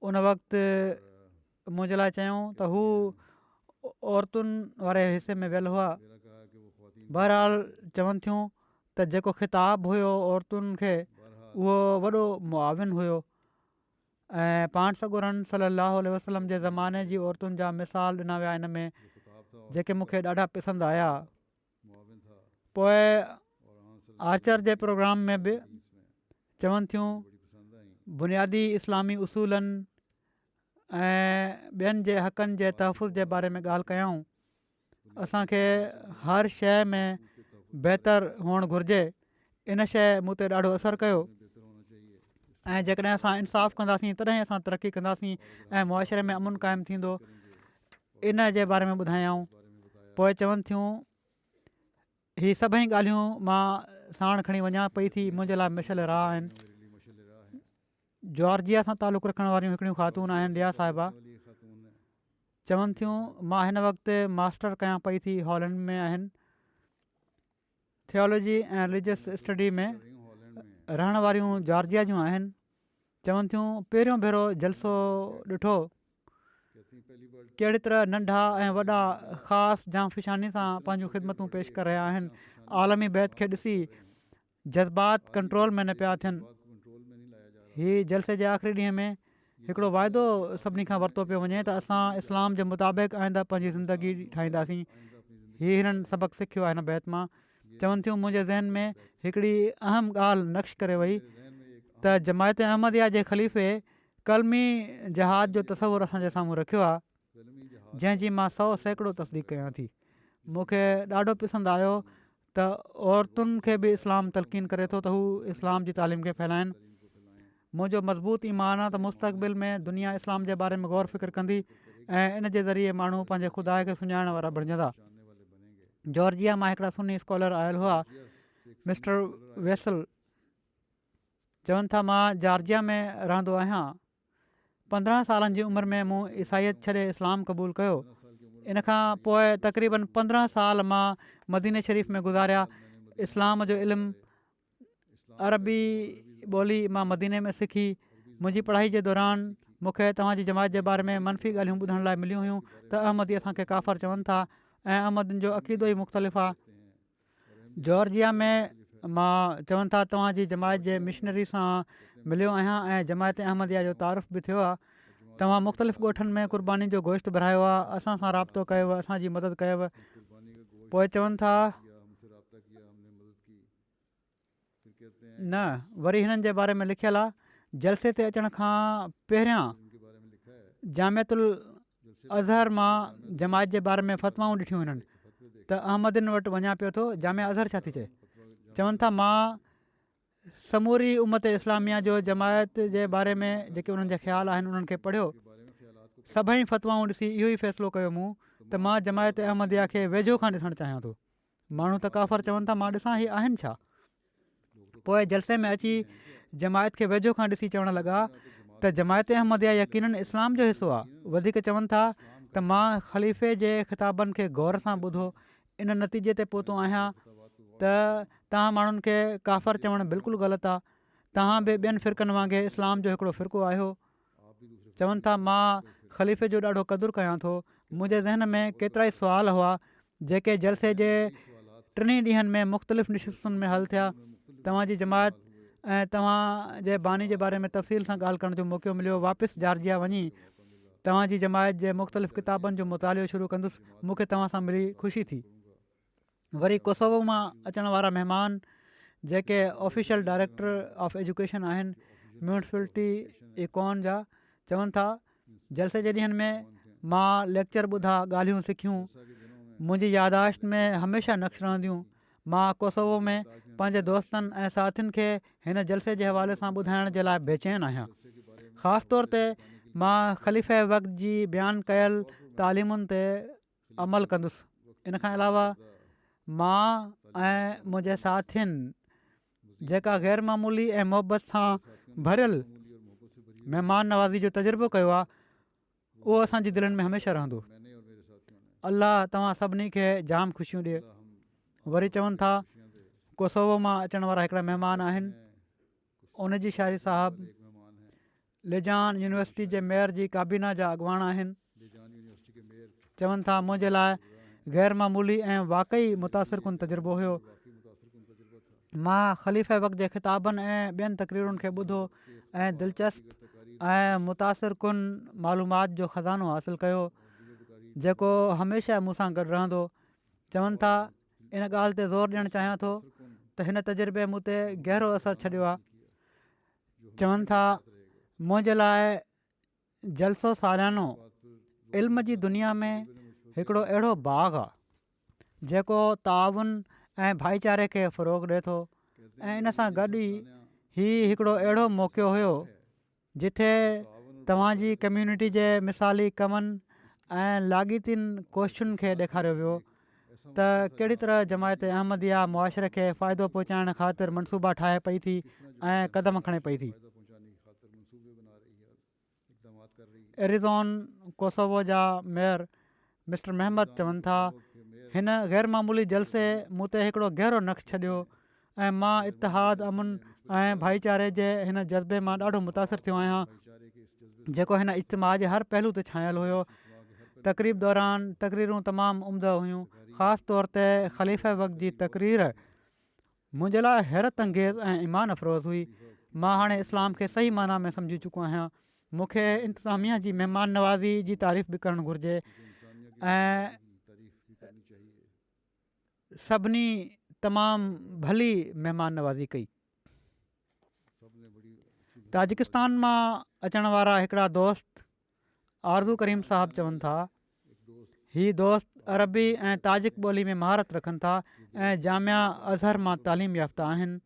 उन वक़्तु मुंहिंजे लाइ चयूं त हू औरतुनि वारे हिसे में वियल हुआ। मेरा कहा कि वो ख़वातीन बहरहाल चवनि थियूं त जेको ख़िताबु हुयो औरतुनि खे बहरहाल उहो वॾो मुआविन हुयो ऐं पाण सॻोरन सलाहु वसलम जे ज़माने जी औरतुनि जा मिसाल ॾिना विया इन में जो ख़िताब था जेके मूंखे ॾाढा पसंदि आया। मुआविन था पोइ और हाँ आर्चर जे प्रोग्राम में बि इसमें चवनि थियूं बड़ी पसंद आई। बुनियादी इस्लामी उसूलनि ऐं ॿियनि जे हक़नि जे तहफ़ुज़ जे बारे में ॻाल्हि कयऊं। असांखे हर शइ में बहितर हुअणु घुरिजे। इन शइ मूं ते ॾाढो असरु कयो बेहतर होना चाहिए। ऐं जेकॾहिं असां इंसाफ़ु कंदासीं तॾहिं असां तरक़ी कंदासीं ऐं मुआशिरे में अमुन क़ाइमु थींदो। इन जे बारे में ॿुधायऊं। बारे में बताया पोइ चवनि थियूं हीअ सभई ॻाल्हियूं मां साण खणी वञा पई थी मुंहिंजे लाइ मिशल राह आहिनि। मेरे लिए मशल राह है। जॉर्जिया सां तालुक़ु रखण वारियूं हिकिड़ियूं ख़ातून आहिनि रिया साहिबा। वाली खातून है चवनि थियूं मां हिन वक़्तु मास्टर कयां पई थी हॉलैंड में आहिनि थियोलॉजी ऐं रिलीजियस स्टडी में रही हूँ हॉलैंड में। रहण वारियूं जॉर्जिया जूं आहिनि। चवनि थियूं पहिरियों भेरो जलसो ॾिठो कहती हैं पहली बार कहिड़ी तरह नंढा ऐं वॾा ख़ासि जाम फिशानी सां पंहिंजूं ख़िदमतूं पेश करे रहिया आहिनि। आलमी बैत खे ॾिसी जज़्बात कंट्रोल में न पिया थियनि। बात को कंट्रोल में नहीं लाया जा रहा। हीअ जलसे जे आख़िरी ॾींहं में हिकिड़ो वाइदो सभिनी खां वरितो पियो वञे त असां इस्लाम जे मुताबिक़ आईंदा पंहिंजी ज़िंदगी ठाहींदासीं। आइंदा अपनी जिंदगी हीअ हिननि सबक़ु सिखियो आहे हिन बैत मां। चवनि थियूं मुंहिंजे ज़हन में हिकिड़ी अहम ॻाल्हि नक्श करे वई मेरे ज़हन में एक त जमायत अहमदिया जे ख़लीफ़े कलमी जहाद जो तसवुरु असांजे साम्हूं रखियो आहे कलमी जहाज जंहिंजी मां 100 सैकड़ो तस्दीक कयां थी। मूंखे ॾाढो पसंदि आयो त औरतुनि खे बि इस्लाम तलक़ीन करे थो त हू इस्लाम जी तालीम खे फैलाइनि। तालीम को फैलाएं। मुंहिंजो मज़बूत ईमान आहे त मुस्तक़बिल में दुनिया इस्लाम जे बारे में गौर फ़िक्र कंदी ऐं इन जे ज़रिए माण्हू पंहिंजे ख़ुदा खे सुञाणण वारा बणिजंदा। जानने वाले बनेंगे। जॉर्जिया मां हिकिड़ा सुन्नी स्कॉलर आयल हुआ जॉर्जिया से एक मिस्टर सुन्नी स्कॉलर आया। वेसल। चवनि था मां जॉर्जिया में रहंदो आहियां। 15 सालनि जी उमिरि में मूं ईसाइत छॾे इस्लाम क़बूलु कयो। 15 साल की उम्र इन खां पोइ तक़रीबन 15 साल मां मदीने शरीफ़ में गुज़ारिया। इस्लाम जो इल्मु अरबी ॿोली मां मदीने में सिखी। मुंहिंजी पढ़ाई जे दौरान मूंखे तव्हांजी जमायत जे बारे में मनफ़ी ॻाल्हियूं ॿुधण लाइ मिलियूं हुयूं त अहमदी असांखे काफ़र चवनि था ऐं अहमदनि जो अक़ीदो ई मुख़्तलिफ़ आहे। जॉर्जिया में मां चवनि था तव्हांजी जमायत जे मिशनरी सां मिलियो आहियां ऐं जमायत अहमदिया जो तारुफ़ बि थियो आहे। तव्हां मुख़्तलिफ़ ॻोठनि में क़ुर्बानी जो गोश्त विरिहायो आहे। असां सां राब्तो कयव, असांजी मदद कयव। कुर्बानी का गोश्त पोइ चवनि था किया, हमसे राब्ता किया, हमने मदद की। फिर कहते हैं न वरी हिननि जे बारे में लिखियलु आहे जलसे ते अचण खां पहिरियां इनके बारे में लिखा है जामियतुल जलसे अज़हर मां जमायत जे बारे में फ़तवाऊं ॾिठियूं हिननि फतवे देखे त अहमदिन वटि वञा पियो थो। जामिया अज़हर छा थी चए? फतवा चवनि था मां समूरी उम्मत इस्लामिया जो जमायत जे बारे में जेके उन्हनि जा ख़्याल आहिनि उन्हनि खे पढ़ियो। के बारे में ख्यालात को सभई फ़तवाऊं ॾिसी इहो ई फ़ैसिलो कयो मूं त मां जमायत अहमदिया खे वेझो खां ॾिसणु चाहियां थो। माण्हू त काफ़र चवनि था मां ॾिसां ही आहिनि छा। पोइ जलसे में अची जमायत खे वेझो खां ॾिसी चवणु लॻा त जमायत अहमदिया यकीनन इस्लाम जो हिसो आहे। वधीक चवनि था त मां ख़लीफ़े जे ख़िताबनि खे गौर सां ॿुधो। इन नतीजे ते पहुतो आहियां त तव्हां माण्हुनि खे काफ़र चवणु बिल्कुलु ग़लति आहे। तव्हां बि ॿियनि फ़िरक़नि वांगुरु इस्लाम जो हिकिड़ो फ़िरक़ो आहियो। आप भी दूसरे चवनि था मां ख़लीफ़े जो ॾाढो क़दुरु कयां थो। मुंहिंजे ज़हन में केतिरा ई सुवाल हुआ जेके जलसे जे सवालात 3 ॾींहंनि में मुख़्तलिफ़ निशिस्तुनि में हल थिया। तव्हांजी जमायत ऐं तव्हांजे बानी जे बारे में तफ़सील सां ॻाल्हि करण जो मौक़ो मिलियो। वापसि जॉर्जिया वञी तव्हांजी जमायत जे मुख़्तलिफ़ किताबनि जो मुतालियो शुरू कंदुसि। मूंखे तव्हां सां मिली ख़ुशी थी। वरी कोसोवो मां अचण वारा महिमान जेके ऑफिशियल डायरेक्टर ऑफ एजुकेशन आहिनि म्यूनिसिपलिटी इकॉन जा चवनि था जलसे जे ॾींहंनि में मां लेक्चर ॿुधा, ॻाल्हियूं सिखियूं। मुंहिंजी यादाश्त में हमेशह नक्श रहंदियूं। मां कोसोवो में पंहिंजे दोस्तनि ऐं साथियुनि खे हिन जलसे जे हवाले सां ॿुधाइण जे लाइ बेचैन आहियां। ख़ासि तौर ते मां ख़लीफ़े वक़्त जी बयानु कयल तालीमुनि ते अमल कंदुसि। इन खां अलावा मां ऐं मुंहिंजे साथियुनि जेका ग़ैर मामूली ऐं मुहबत सां भरियल महिमान नवाज़ी जो तजुर्बो कयो आहे उहो असांजी दिलनि में हमेशह रहंदो। अल्लाह तव्हां सभिनी खे जाम ख़ुशियूं ॾिए। वरी चवनि था कोसोवो मां अचण वारा हिकिड़ा महिमान आहिनि, उन जी शाहिरी साहब लिजान यूनिवर्सिटी जे मेयर जी काबीना जा अॻुवान आहिनि। चवनि था मुंहिंजे लाइ ग़ैर मामूली ऐं वाक़ई मुतासिर कुन तजुर्बो हुयो। मां ख़लीफ़े वक़्त जे ख़िताबनि ऐं ॿियनि तक़रीरुनि खे ॿुधो ऐं दिलचस्प ऐं मुतासिर कुन मालूमात जो ख़ज़ानो हासिलु कयो जेको हमेशह मूं सां गॾु रहंदो। चवनि था इन ॻाल्हि ते ज़ोर ॾियणु चाहियां थो त हिन तजुर्बे मूं ते गहरो असरु छॾियो आहे। चवनि था मुंहिंजे लाइ जलसो सालियानो इल्म जी दुनिया में हिकिड़ो अहिड़ो बाग़ आहे जेको ताउन ऐं भाईचारे खे फ़रोग़ ॾिए थो ऐं इन सां गॾु ई हीउ हिकिड़ो अहिड़ो मौक़ो हुयो जिथे तव्हांजी कम्यूनिटी जे मिसाली कमनि ऐं लाॻीतियुनि कोशिशुनि खे ॾेखारियो वियो त कहिड़ी तरह जमायत अहमदिया मुआशिरे खे फ़ाइदो पहुचाइण ख़ातिर मनसूबा ठाहे पई थी ऐं क़दम खणे पई थी। एरिज़ोन कोसोवो जा मेयर मिस्टर महमद चवनि था हिन ग़ैर मामूली जलसे मूं ते हिकिड़ो गहरो नक्श छॾियो ऐं मां इतिहाद अमुन ऐं भाईचारे जे हिन जज़्बे मां ॾाढो मुतासिर थियो आहियां जेको हिन इज्तिमा जे हर पहलू ते छायल हुयो। तक़रीब दौरान तक़रीरूं तमामु उम्दा हुयूं, ख़ासि तौर ते ख़लीफ़े वक़्त जी तक़रीर मुंहिंजे लाइ हैरत अंगेज़ ऐं ईमान अफ़रोज़ हुई। मां हाणे इस्लाम खे सही माना में सम्झी चुको आहियां। मूंखे इंतिज़ामिया जी महिमान नवाज़ी जी तारीफ़ बि करणु घुरिजे ऐं सभिनी तमामु भली महिमान नवाज़ी कई। ताजिकिस्तान मां अचण वारा हिकिड़ा दोस्त आरज़ू करीम साहब चवनि था हीअ दोस्त अरबी ऐं ताजिक ॿोली में महारत रखनि था ऐं जामिया अज़हर मां तालीम याफ़्ता आहिनि।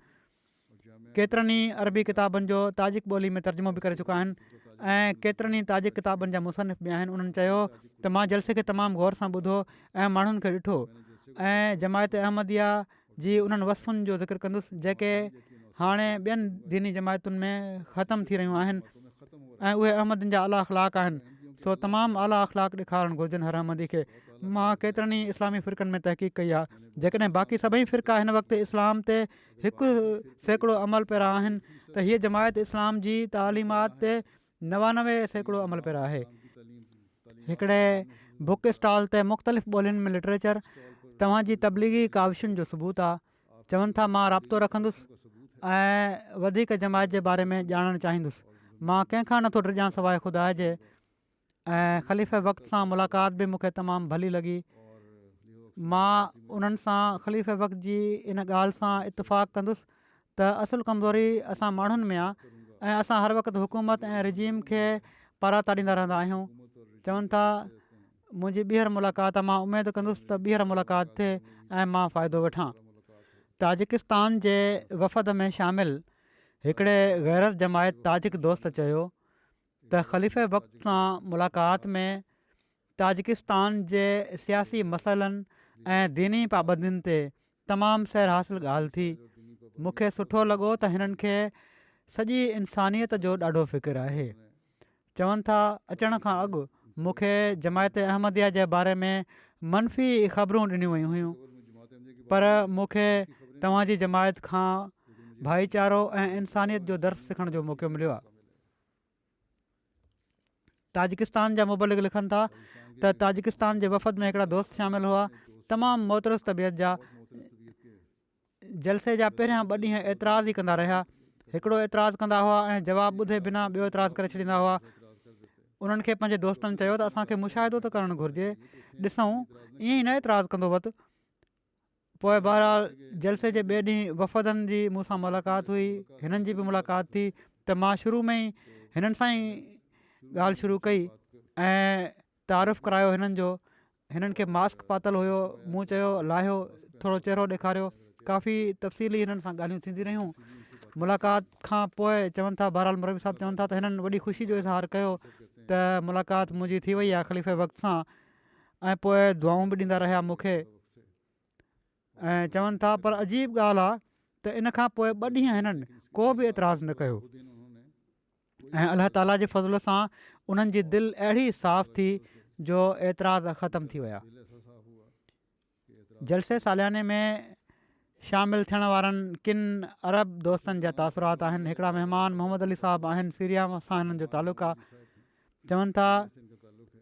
केतिरनि ई अरबी किताबनि जो ताजिक ॿोली में तर्जुमो बि करे चुका आहिनि ऐं केतिरनि ई ताजिक किताबनि जा मुसनिफ़ बि आहिनि। उन्हनि चयो त मां जलसे खे तमामु गौर सां ॿुधो ऐं माण्हुनि खे ॾिठो ऐं जमायत अहमदिया जी उन्हनि वसफ़ुनि जो ज़िक्र कंदुसि जेके हाणे ॿियनि दीनी जमायतुनि में ख़तमु थी रहियूं आहिनि ऐं उहे अहमदनि जा आला अख़लाक आहिनि। सो तमामु आला अख़लाक ॾेखारणु घुरिजनि हर अहमदी खे। मां केतिरनि ई इस्लामी फ़िरक़नि में तहक़ीक़ कई आहे। जेकॾहिं बाक़ी सभई फ़िरक़ा हिन वक़्तु इस्लाम ते 100% अमल पैरा आहिनि त हीअ जमायत इस्लाम जी तालीमात ते 99% अमल पैरा आहे। हिकिड़े बुक स्टॉल ते मुख़्तलिफ़ ॿोलियुनि में लिटरेचर तव्हांजी तबलीगी काविशुनि जो सबूत आहे। चवनि था मां राब्तो रखंदुसि ऐं वधीक जमायत जे बारे में ॼाणणु चाहींदुसि। मां कंहिंखां नथो डिॼां सवाइ ख़ुदा जे ऐं ख़लीफ़े वक़्त सां मुलाक़ात बि मूंखे तमामु भली लॻी। मां उन्हनि सां ख़लीफ़े वक़्त जी इन ॻाल्हि सां इतफ़ाक़ कंदुसि त असुलु कमज़ोरी असां माण्हुनि में आहे ऐं असां हर वक़्तु हुकूमत ऐं रिजीम खे पारां ताड़ींदा रहंदा आहियूं। चवनि था मुंहिंजी ॿीहर मुलाक़ात मां उमेदु कंदुसि त ॿीहर मुलाक़ात थिए ऐं मां फ़ाइदो वठां। ताजिकिस्तान जे वफ़द में शामिलु हिकिड़े गैरत जमायत ताजिक दोस्त चयो त ख़लीफ़े वक़्त सां मुलाक़ात में ताजिकिस्तान जे सियासी मसइलनि ऐं दीनी पाबंदियुनि ते तमामु सैर हासिलु ॻाल्हि थी। मूंखे सुठो लॻो त हिननि खे सॼी इंसानियत जो ॾाढो फ़िकिरु आहे। चवनि था अचण खां अॻु मूंखे जमायत अहमदिया जे बारे में मनफ़ी ख़बरूं ॾिनियूं वयूं हुयूं पर मूंखे तव्हांजी जमायत खां भाईचारो ऐं इंसानियत जो दर्स सिखण जो मौक़ो मिलियो आहे। ताजिकिस्तान जा मुबलिग लिखनि था त ताजिकिस्तान जे वफ़द में हिकिड़ा दोस्त शामिलु हुआ तमामु मोतरस तबियत जा। जलसे जा पहिरियां 2 ॾींहं एतिराज़ ई कंदा रहिया। हिकिड़ो एतिराज़ु कंदा हुआ ऐं जवाबु ॿुधे बिना ॿियो एतिराज़ु करे छॾींदा हुआ। उन्हनि खे पंहिंजे दोस्तनि चयो त असांखे मुशाहिदो त करणु घुरिजे, ॾिसूं ईअं ई न एतिराज़ु कंदो वक़्तु। पोइ बहरहाल जलसे जे ॿिए ॾींहुं वफ़दनि जी मूंसां मुलाक़ात हुई, हिननि जी बि मुलाक़ात थी त मां शुरू में ई हिननि सां ई ॻाल्हि शुरू कई ऐं तारीफ़ करायो हिननि जो। हिननि खे मास्क पातल हुयो, मूं चयो लाहियो, थोरो चहिरो ॾेखारियो, काफ़ी तफ़सीली हिननि सां ॻाल्हियूं थींदियूं रहियूं। मुलाक़ात खां पोइ चवनि था बहरहाल मुरबी साहब चवनि था त हिननि वॾी ख़ुशी जो इज़हार कयो त मुलाक़ात मुंहिंजी थी वई आहे ख़लीफ़े वक़्त सां ऐं पोइ दुआऊं बि ॾींदा रहिया मूंखे। ऐं चवनि था पर अजीब ॻाल्हि आहे त त इन खां पोइ 2 ॾींहं हिननि को बि एतिराज़ु न कयो ऐं अलाह ताला जे फज़ल सां उन्हनि जी दिलि अहिड़ी साफ़ थी जो एतिराज़ ख़तमु थी विया। जलसे सालियाने में शामिलु थियण वारनि किन अरब दोस्तनि जा तासुरात आहिनि। हिकिड़ा महिमान मोहम्मद अली साहबु आहिनि, सीरिया सां हिननि जो तालुक़ु आहे। चवनि था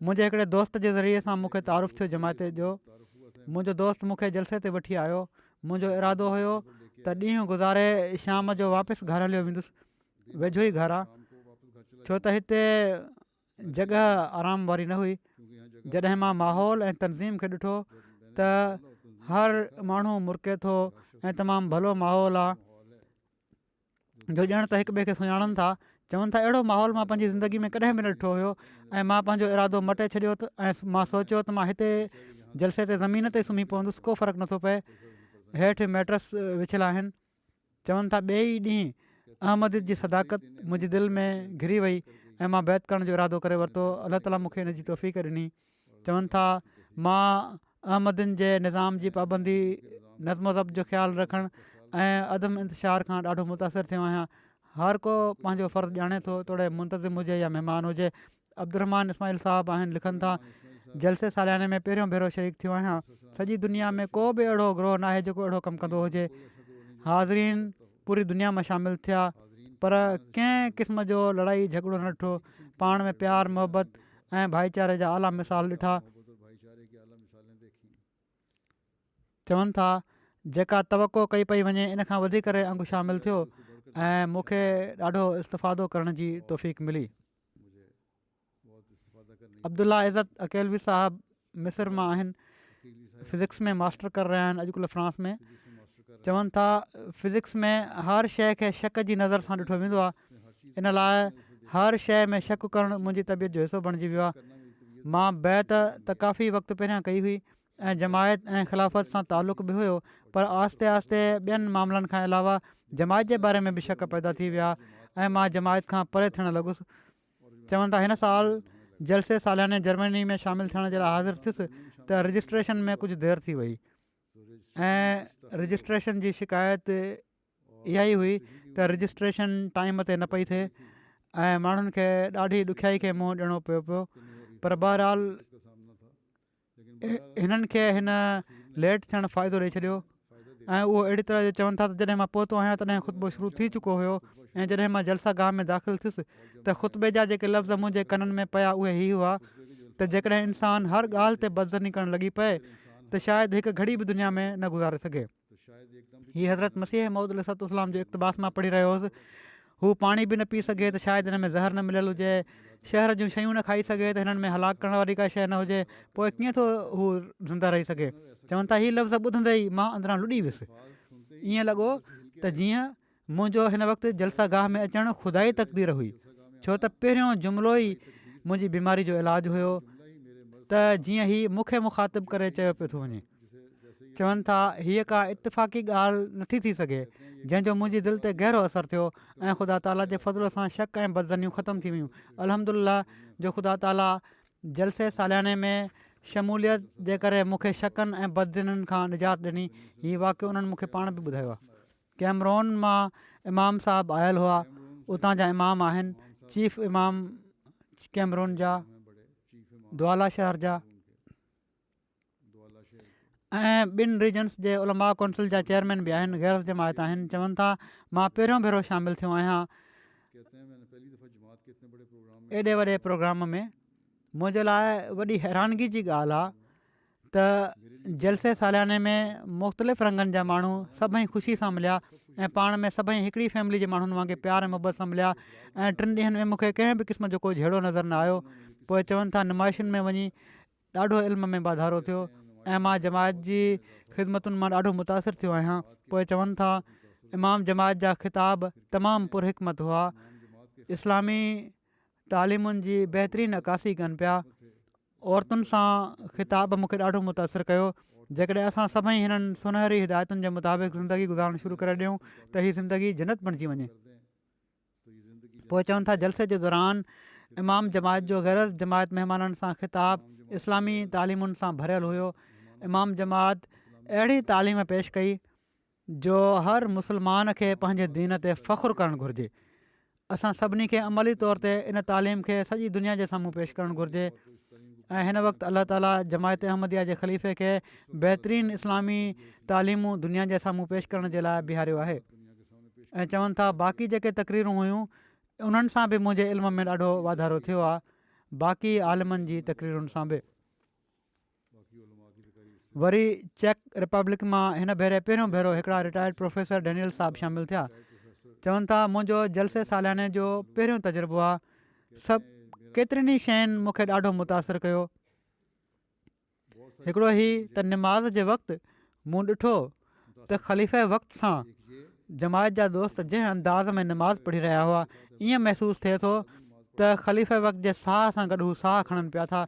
मुंहिंजे हिकिड़े दोस्त जे ज़रिए सां मूंखे तारुफ़ थियो जमायत जो। मुंहिंजो दोस्त मूंखे जलसे ते वठी आयो। मुंहिंजो इरादो हुयो त ॾींहुं गुज़ारे शाम जो वापसि घर हलियो वेंदुसि, वेझो ई घरु आहे, छो त हिते जॻह आराम वारी न हुई। जॾहिं मां माहौल ऐं तनज़ीम खे ॾिठो त हर माण्हू मुरके थो ऐं तमामु भलो माहौल आहे, जो ॼण त हिक ॿिए खे सुञाणनि था। चवनि था अहिड़ो माहौल मां पंहिंजी ज़िंदगी में कॾहिं बि न ॾिठो हुयो ऐं मां पंहिंजो इरादो मटे छॾियो त ऐं मां सोचियो त मां हिते जलसे ते ज़मीन ते सुम्ही पवंदुसि, को फ़र्क़ु नथो पए, हेठि मैट्रस विछियल आहिनि। चवनि था ॿिए ई ॾींहुं अहमद जी सदाकत मुंहिंजी दिलि में घिरी वई ऐं मां बैत करण जो इरादो करे वरितो। अलाह ताला मूंखे हिन जी तौफ़ीक़ ॾिनी। चवनि था मां अहमदनि जे निज़ाम जी पाबंदी, नज़्म ज़ब्त जो ख़्यालु रखणु ऐं अदम इंतिशार खां ॾाढो मुतासिर थियो आहियां। हर को पंहिंजो फ़र्ज़ु ॼाणे थो, तोड़े मुंतज़िम हुजे या महिमान हुजे। अब्दुर्रहमान इस्माइल साहबु आहिनि, लिखनि था जलसे सालियाने में पहिरियों भेरो शरीक थियो आहियां। सॼी दुनिया में को बि अहिड़ो ग्रोह न आहे जेको अहिड़ो कमु कंदो हुजे। हाज़रीन पूरी दुनिया मां शामिलु थिया, पर कंहिं क़िस्म जो लड़ाई झगड़ो न ॾिठो। पाण में प्यार मोहबत ऐं भाईचारे जा आला मिसाल ॾिठा। चवनि था जेका तवक़ो कई पई वञे इन खां वधीक अंगु शामिलु थियो ऐं मूंखे ॾाढो इस्तिफ़ादो करण जी तौफ़ीक़ मिली। अब्दुल्ला इज़त अकेलवी साहबु मिस्र मां आहिनि, फ़िज़िक्स में मास्टर कर रहिया आहिनि अॼुकल्ह फ्रांस में। चवनि था फ़िज़िक्स में हर शइ खे शक जी नज़र सां ॾिठो वेंदो आहे, इन लाइ हर शइ में शक करणु मुंहिंजी तबियत जो हिसो बणिजी वियो आहे। मां बैत त काफ़ी वक़्तु पहिरियां कई हुई ऐं जमायत ऐं ख़िलाफ़त सां तालुक़ बि हुयो, पर आहिस्ते आहिस्ते ॿियनि मामलनि खां अलावा जमायत जे बारे में बि शक पैदा थी विया ऐं मां जमायत खां परे थियणु लॻुसि। चवनि था हिन साल जलसे सालियाने जर्मनी में शामिलु थियण जे लाइ हाज़िर थियुसि त रजिस्ट्रेशन में कुझु देरि थी वई ऐं रजिस्ट्रेशन जी शिकायत इहा ई हुई त रजिस्ट्रेशन टाइम ते न पई थिए ऐं माण्हुनि खे ॾाढी ॾुखियाई खे मुंहुं ॾियणो पियो। पर बहरहाल हिननि खे हिन लेट थियणु फ़ाइदो ॾेई छॾियो ऐं उहो अहिड़ी तरह जो चवनि था त जॾहिं मां पहुतो आहियां तॾहिं ख़ुतबो शुरू थी चुको हुयो ऐं जॾहिं मां जलसा गाह में दाख़िलु थियुसि त ख़ुतबे जा जेके लफ़्ज़ मुंहिंजे कननि में पिया उहे ई हुआ त जेकॾहिं इंसानु हर ॻाल्हि ते बदज़नी करणु लॻी पए त शायदि हिकु घड़ी बि दुनिया में न गुज़ारे सघे। हीअ हज़रत मसीह मौद अलैहिस्सलाम जो इक़्तिबास मां पढ़ी रहियो हुउसि। हू पाणी बि न पी सघे त शायदि हिन में ज़हर न मिलियलु हुजे, शहर जूं शयूं न खाई सघे त हिननि में हलाक करण वारी का शइ न हुजे, पोइ कीअं थो हू ज़िंदा रही सघे। चवनि था हीअ लफ़्ज़ ॿुधंदे ई मां अंदरां लुॾी वियुसि। ईअं लॻो त जीअं मुंहिंजो हिन वक़्तु जलसा गाह में अचणु ख़ुदा ई तक़दीर हुई, छो त पहिरियों जुमिलो ई मुंहिंजी बीमारी जो इलाजु हुयो त जीअं ही मूंखे मुखातिबु करे चयो पियो थो वञे। चवनि था हीअ का इतफ़ाक़ी ॻाल्हि नथी थी सघे जंहिंजो मुंहिंजी दिलि ते गहरो असरु थियो ऐं ख़ुदा ताला जे फज़ल सां शक ऐं बदज़नियूं ख़तमु थी वियूं। अल्हम्दुलिल्लाह जो ख़ुदा ताला जलसे सालियाने में शमूलियत जे करे मूंखे शकनि ऐं बदज़नियुनि खां निजात ॾिनी। हीअ वाक़ियो उन्हनि मूंखे पाण बि ॿुधायो आहे। कैमरून मां इमाम साहबु आयल हुआ, उतां जा इमाम आहिनि, चीफ इमाम कैमरून जा, दुआला शहर जा ऐं 2 रीजन्स जे उलमा कौंसिल जा चेयरमैन बि आहिनि, गैर जमायत आहिनि। चवनि था मां पहिरियों भेरो शामिलु थियो आहियां एॾे वॾे प्रोग्राम में। मुंहिंजे लाइ वॾी हैरानगी जी ॻाल्हि आहे त जलसे सालियाने में मुख़्तलिफ़ रंगनि जा माण्हू सभई ख़ुशी सां मिलिया ऐं पाण में सभई हिकिड़ी फैमिली जे माण्हुनि वांगुरु प्यार ऐं मोहबत सां मिलिया ऐं 3 ॾींहंनि में मूंखे कंहिं बि क़िस्म जो कोई झेड़ो नज़र न आयो। पोइ चवनि था नुमाइशुनि में वञी ॾाढो इल्म में वाधारो थियो ऐं मां जमायत जी ख़िदमतुनि मां ॾाढो मुतासिर थियो आहियां। पोइ चवनि था इमाम जमायत जा ख़िताब तमामु पुरहिकमत हुआ, इस्लामी तालीमुनि जी बहितरीनु अकासी कनि पिया। औरतुनि सां ख़िताब मूंखे ॾाढो मुतासिर कयो। जेकॾहिं असां सभई हिननि सुनहरी हिदायतुनि जे मुताबिक़ ज़िंदगी गुज़ारणु शुरू करे ॾियूं त हीअ ज़िंदगी जन्नत बणिजी वञे। पोइ चवनि था जलसे जे दौरान इमाम जमायत जो गैर जमायत महिमाननि सां ख़िताब इस्लामी तालीमुनि सां भरियलु हुयो। इमाम जमात अहिड़ी तालीम पेश कई जो हर मुस्लमान खे पंहिंजे दीन ते फ़ख़ुरु करणु घुरिजे। असां सभिनी खे अमली तौर ते इन तालीम खे सॼी दुनिया जे साम्हूं पेश करणु घुरिजे। ऐं हिन वक़्तु अलाह ताला जमायत अहमदिया जे ख़लीफ़े खे बहितरीनु इस्लामी तालीमूं दुनिया जे साम्हूं पेश करण जे लाइ बीहारियो आहे। ऐं चवनि था बाक़ी जेके तक़रीरूं हुयूं उन्हनि सां बि मुंहिंजे इल्म में ॾाढो वाधारो थियो आहे, बाक़ी आलिमनि जी तक़रीरुनि सां बि। वरी चेक रिपब्लिक मां हिन भेरे पहिरियों भेरो हिकिड़ा रिटायर्ड प्रोफेसर डेनियल साहब शामिलु थिया। चवनि था मुंहिंजो जलसे सालियाने जो पहिरियों तजुर्बो आहे। सभु केतिरनि ई शयुनि मूंखे ॾाढो मुतासिर कयो। हिकिड़ो ही त निमाज़ जे वक़्तु मूं ॾिठो त ख़लीफ़े वक़्त सां जमायत जा दोस्त जंहिं अंदाज़ में निमाज़ पढ़ी रहिया हुआ, ईअं महसूसु थिए थो त ख़लीफ़े वक़्त जे साह सां गॾु हू साह खणनि पिया था,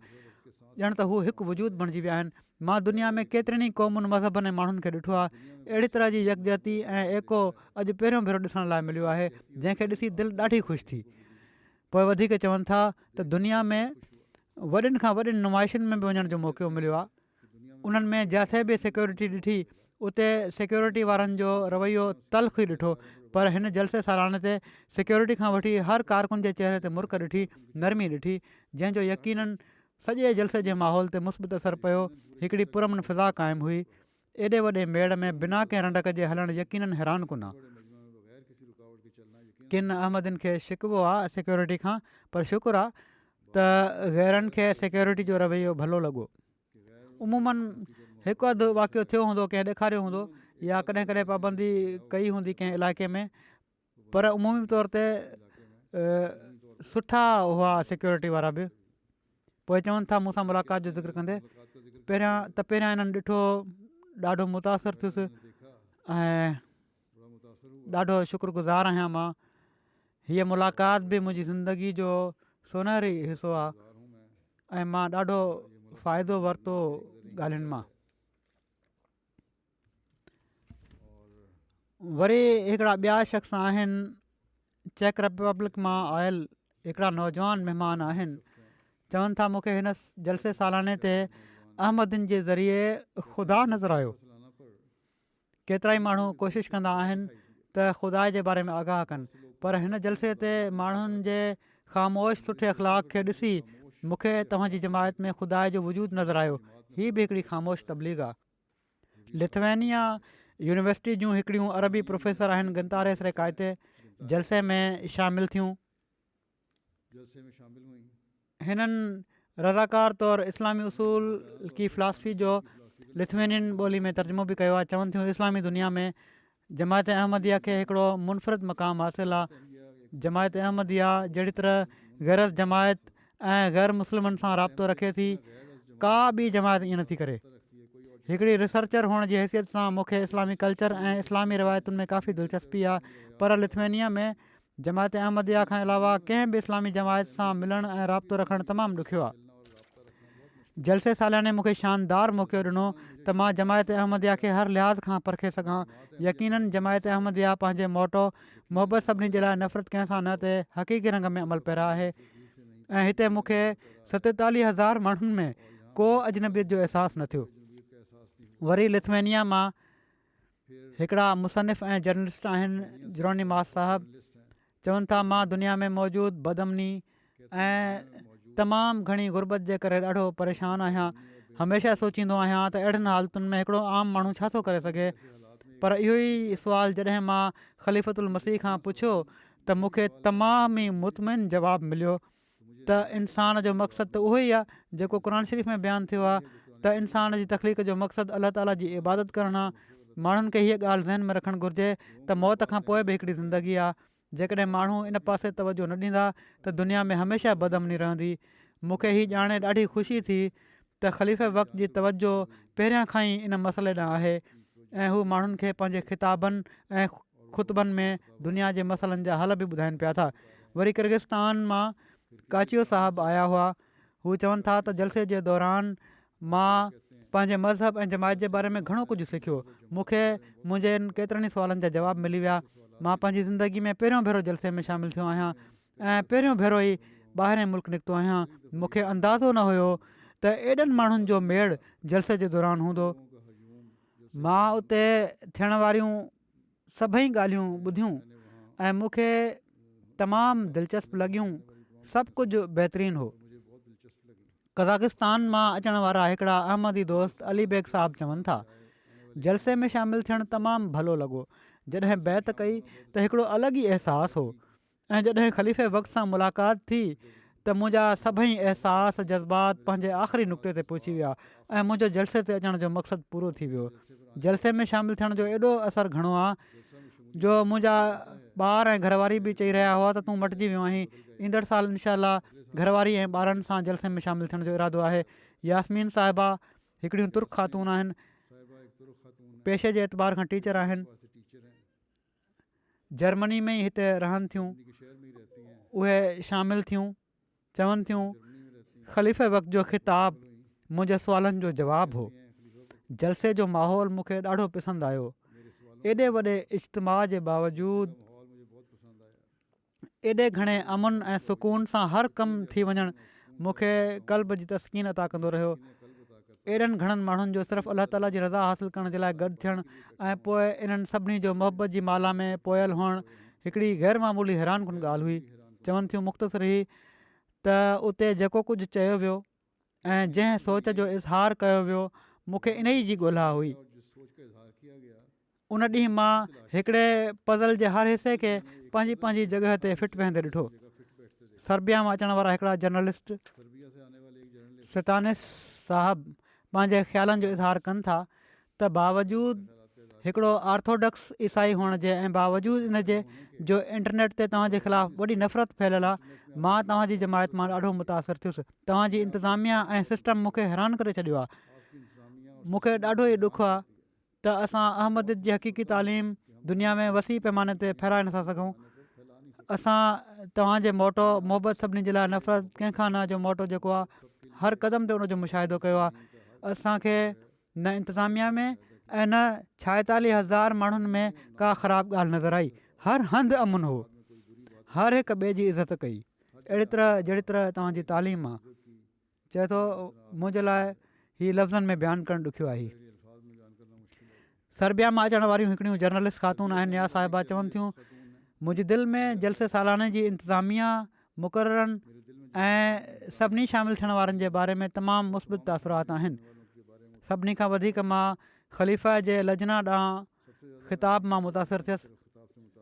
ॼण त हू हिकु वजूद बणिजी विया आहिनि। मां दुनिया में केतिरनि ई क़ौमुनि मज़हबनि ऐं माण्हुनि खे ॾिठो आहे, अहिड़ी तरह जी यकजहती ऐं एको अॼु पहिरियों भेरो ॾिसण लाइ मिलियो आहे, जंहिंखे ॾिसी दिलि ॾाढी ख़ुशि थी। पोइ वधीक चवनि था त दुनिया में वॾियुनि खां वॾियुनि नुमाइशुनि में बि वञण जो मौक़ो मिलियो आहे। उन्हनि में जिथे बि सिक्योरिटी ॾिठी उते सिक्योरिटी वारनि जो रवैयो तल्ख़ ई ॾिठो, पर हिन जलसे सालाने ते सिक्योरिटी खां वठी हर कारकुन जे चहिरे ते मुर्क ॾिठी, नरमी ॾिठी, जंहिंजो यकीननि सॼे जलसे जे माहौल ते मुस्बित असरु पियो। हिकिड़ी पुरमन फिज़ा क़ाइमु हुई। एॾे वॾे मेड़ में बिना कंहिं रंडक जे हलणु यकीननि हैरान कुन आहे। किन अहमदिन खे शिकवो आहे सिक्योरिटी खां, पर शुक्र आहे त ग़ैरनि खे सिक्योरिटी जो रवैयो भलो लॻो। उमूमनि हिकु अधु वाक़ियो थियो हूंदो, कंहिं ॾेखारियो हूंदो या कॾहिं कॾहिं पाबंदी कई हूंदी कंहिं इलाइक़े में, पर उमूमी तौर ते सुठा हुआ सिक्योरिटी वारा बि। पोइ चवनि था मूंसां मुलाक़ात जो ज़िक्र कंदे पहिरियां इन्हनि ॾिठो, ॾाढो मुतासिर थियुसि ऐं ॾाढो शुक्रगुज़ार आहियां मां। हीअ मुलाक़ात बि मुंहिंजी ज़िंदगी जो सोनहरी हिसो आहे ऐं मां ॾाढो फ़ाइदो वरितो ॻाल्हियुनि मां। वरी हिकिड़ा ॿिया शख़्स आहिनि चेक रिपब्लिक मां आयल हिकिड़ा नौजवान महिमान आहिनि। चवनि था मूंखे हिन जलसे सालाने ते अहमदिन जे ज़रिए ख़ुदा नज़र आयो। केतिरा ई माण्हू कोशिशि कंदा आहिनि त ख़ुदा जे बारे में आगाह कनि, पर हिन जलसे ते माण्हुनि जे ख़ामोश सुठे अख़लाक़ खे ॾिसी मूंखे तव्हांजी जमायत में ख़ुदा जो वजूद नज़र आयो। हीअ बि हिकिड़ी ख़ामोश तबलीग आहे। लिथवेनिया यूनिवर्सिटी जूं हिकिड़ियूं अरबी प्रोफेसर आहिनि गंतारेस रेकायते जलसे में शामिलु थियूं। हिननि रज़ाकार तौरु इस्लामी उसूल की फ़िलासफ़ी जो लिथवेनियन ॿोली में तर्जुमो बि कयो आहे। चवनि थियूं इस्लामी दुनिया में जमायत अहमदिया खे हिकिड़ो मुनफ़रिद मक़ाम हासिलु आहे। जमायत अहमदिया जहिड़ी तरह गैरत जमायत ऐं ग़ैर मुस्लिमनि सां राब्तो रखे थी, का बि जमायत ईअं नथी करे। हिकिड़ी रिसर्चर हुअण जी हैसियत सां मूंखे इस्लामी कल्चर ऐं इस्लामी रिवायतुनि में काफ़ी दिलचस्पी आहे, पर लिथवेनिया में जमायत अहमदिया खां अलावा कंहिं बि इस्लामी जमायत सां मिलणु ऐं राब्तो रखणु तमामु ॾुखियो आहे। जलसे सालियाने मूंखे शानदार मौक़ो ॾिनो त मां जमायत अहमदिया खे हर लिहाज़ खां परखे सघां। यकीननि जमायत अहमदिया पंहिंजे मोटो मोहबत सभिनी जे लाइ नफ़रत कंहिं सां न ते हक़ीक़ी रंग में अमल पैरा आहे ऐं हिते मूंखे 47,000 माण्हुनि में को अजनबियत जो अहसासु न थियो। वरी लिथवेनिया मां हिकिड़ा मुसनिफ़ ऐं जर्नलिस्ट आहिनि जेरोनिमास साहब। चवनि था मां दुनिया में मौजूदु बदअमनी ऐं तमामु घणी गुरबत जे करे ॾाढो परेशान आहियां। हमेशह सोचींदो आहियां त अहिड़नि हालतुनि में हिकिड़ो आम माण्हू छा थो करे सघे, पर इहो ई सुवालु जॾहिं मां ख़लीफ़तुल मसीह खां पुछियो त मूंखे तमामु ई मुतमिन जवाबु मिलियो त इंसान जो मक़सदु त उहो ई आहे जेको क़ुर शरीफ़ में बयानु थियो आहे त इंसान जी तख़लीक़ जो मक़सदु अलाह ताला जी इबादत करणु आहे। माण्हुनि खे हीअ ॻाल्हि ज़हन में रखणु घुरिजे त मौत खां पोइ बि हिकिड़ी ज़िंदगी आहे। जेकॾहिं माण्हू इन पासे तवजो न ॾींदा त दुनिया में हमेशह बदअमनी रहंदी। मूंखे हीअ ॼाणे ॾाढी ख़ुशी थी त ख़लीफ़े वक़्त जी तवजो पहिरियां खां ई इन मसइले ॾांहुं आहे ऐं हू माण्हुनि खे पंहिंजे ख़िताबनि ऐं ख़ुतबनि में दुनिया जे मसइलनि जा हल बि ॿुधाइनि पिया था। वरी किर्गिस्तान मां काचियो साहब आया हुआ। हू चवनि था त जलसे जे दौरान मां पंहिंजे मज़हब ऐं जमायत जे बारे में घणो कुझु सिखियो। मूंखे मुंहिंजे केतिरनि ई सुवालनि जा जवाब मिली विया। मां पंहिंजी ज़िंदगी में पहिरियों भेरो जलसे में शामिलु थियो आहियां ऐं पहिरियों भेरो ई ॿाहिरि मुल्क निकितो आहियां। मूंखे अंदाज़ो न हुयो त एॾनि माण्हुनि जो मेड़ जलसे जे दौरान हूंदो। मां उते थियण वारियूं सभई ॻाल्हियूं ॿुधियूं ऐं मूंखे तमामु दिलचस्प लॻियूं। सभु कुझु बहितरीनु हो। कज़ाकिस्तान मां अचण वारा हिकिड़ा अहमदी दोस्त अली बेग साहब चवनि था, जलसे में शामिलु थियणु तमामु भलो लॻो। जॾहिं बैत कई त हिकिड़ो अलॻि ई अहसासु हो ऐं जॾहिं ख़लीफ़े वक़्त सां मुलाक़ात थी त मुंहिंजा सभई अहसास जज़्बात पंहिंजे आख़िरी नुक़्ते ते पहुची विया ऐं मुंहिंजो जलसे ते अचण जो मक़सदु पूरो थी वियो। जलसे में शामिलु थियण जो एॾो असरु घणो आहे जो मुंहिंजा ॿार ऐं घरवारी बि चई रहिया हुआ त तूं मटिजी वियो आहीं। ईंदड़ साल इनशाला घरवारी ऐं ॿारनि सां जलसे में शामिलु थियण जो इरादो आहे। यास्मीन साहिबा हिकिड़ियूं तुर्क ख़ातून आहिनि, पेशे जे एतबार खां टीचर आहिनि, जर्मनी में ई हिते रहनि थियूं। उहे शामिलु थियूं, चवनि थियूं ख़लीफ़े वक़्त जो ख़िताब मुंहिंजे सुवालनि जो जवाबु हो। जलसे जो माहौल मूंखे ॾाढो पसंदि आयो। एॾे वॾे इज्तिमा जे बावजूदि एॾे घणे अमन ऐं सुकून सां हर कमु थी वञणु मूंखे क़ल्ब जी तस्कीन अता कंदो रहियो। एॾनि घणनि माण्हुनि जो सिर्फ़ु अलाह ताला जी रज़ा हासिलु करण जे लाइ गॾु थियणु ऐं पोइ इन्हनि सभिनी जो मोहबत जी माला में पोयल हुअणु हिकिड़ी ग़ैरमामूली हैरानकुन ॻाल्हि हुई। चवनि थियूं मुख़्तसिर ही त उते जेको कुझु चयो वियो ऐं जंहिं सोच जो इज़हार कयो वियो मूंखे इन ई जी ॻोल्हा हुई। उन ॾींहुं मां हिकिड़े पज़ल जे हर हिसे खे पंहिंजी पंहिंजी जॻह ते फिट वेहंदे ॾिठो। सर्बिया मां अचण वारा हिकिड़ा जर्नलिस्ट सतानिस साहब पंहिंजे ख़्यालनि जो इज़हार कनि था त बावजूदि हिकिड़ो ऑर्थोडॉक्स ईसाई हुअण जे ऐं बावजूदि इन जे जो इंटरनेट ते तव्हांजे ख़िलाफ़ु वॾी नफ़रत फैलियल आहे, मां तव्हांजी जमायत मां ॾाढो मुतासिर थियुसि। तव्हांजी इंतिज़ामिया ऐं सिस्टम मूंखे हैरान करे छॾियो आहे। मूंखे ॾाढो ई ॾुखु आहे त असां अहमदियत जी हक़ीक़ी तालीम दुनिया में वसी पैमाने ते फहिराए नथा सघूं। असां तव्हांजे मोटो मोहबत सभिनी जे लाइ नफ़रत कंहिंखां न जो मोटो जेको आहे हर क़दम ते उनजो मुशाहिदो कयो आहे। असांखे न इंतिज़ामिया में ऐं न 46,000 माण्हुनि में का ख़राबु ॻाल्हि नज़र आई। हर हंधि अमन हो, हर हिक ॿिए जी इज़त कई, अहिड़ी तरह जहिड़ी तरह तव्हांजी तालीम आहे। चए थो मुंहिंजे लाइ हीअ लफ़्ज़नि में बयानु करणु ॾुखियो आहे। सर्बिया मां अचण वारियूं हिकिड़ियूं जर्नलिस्ट ख़ातून आहिनि, या साहिबा चवनि थियूं मुंहिंजी दिलि में जलसे सालाने जी इंतिज़ामिया मुक़ररनि ऐं सभिनी शामिलु थियण वारनि जे बारे में तमामु मुस्बित तासुरात आहिनि। सभिनी खां वधीक मां ख़लीफ़ा जे लजना ॾांहुं ख़िताब मां मुतासिर थियसि।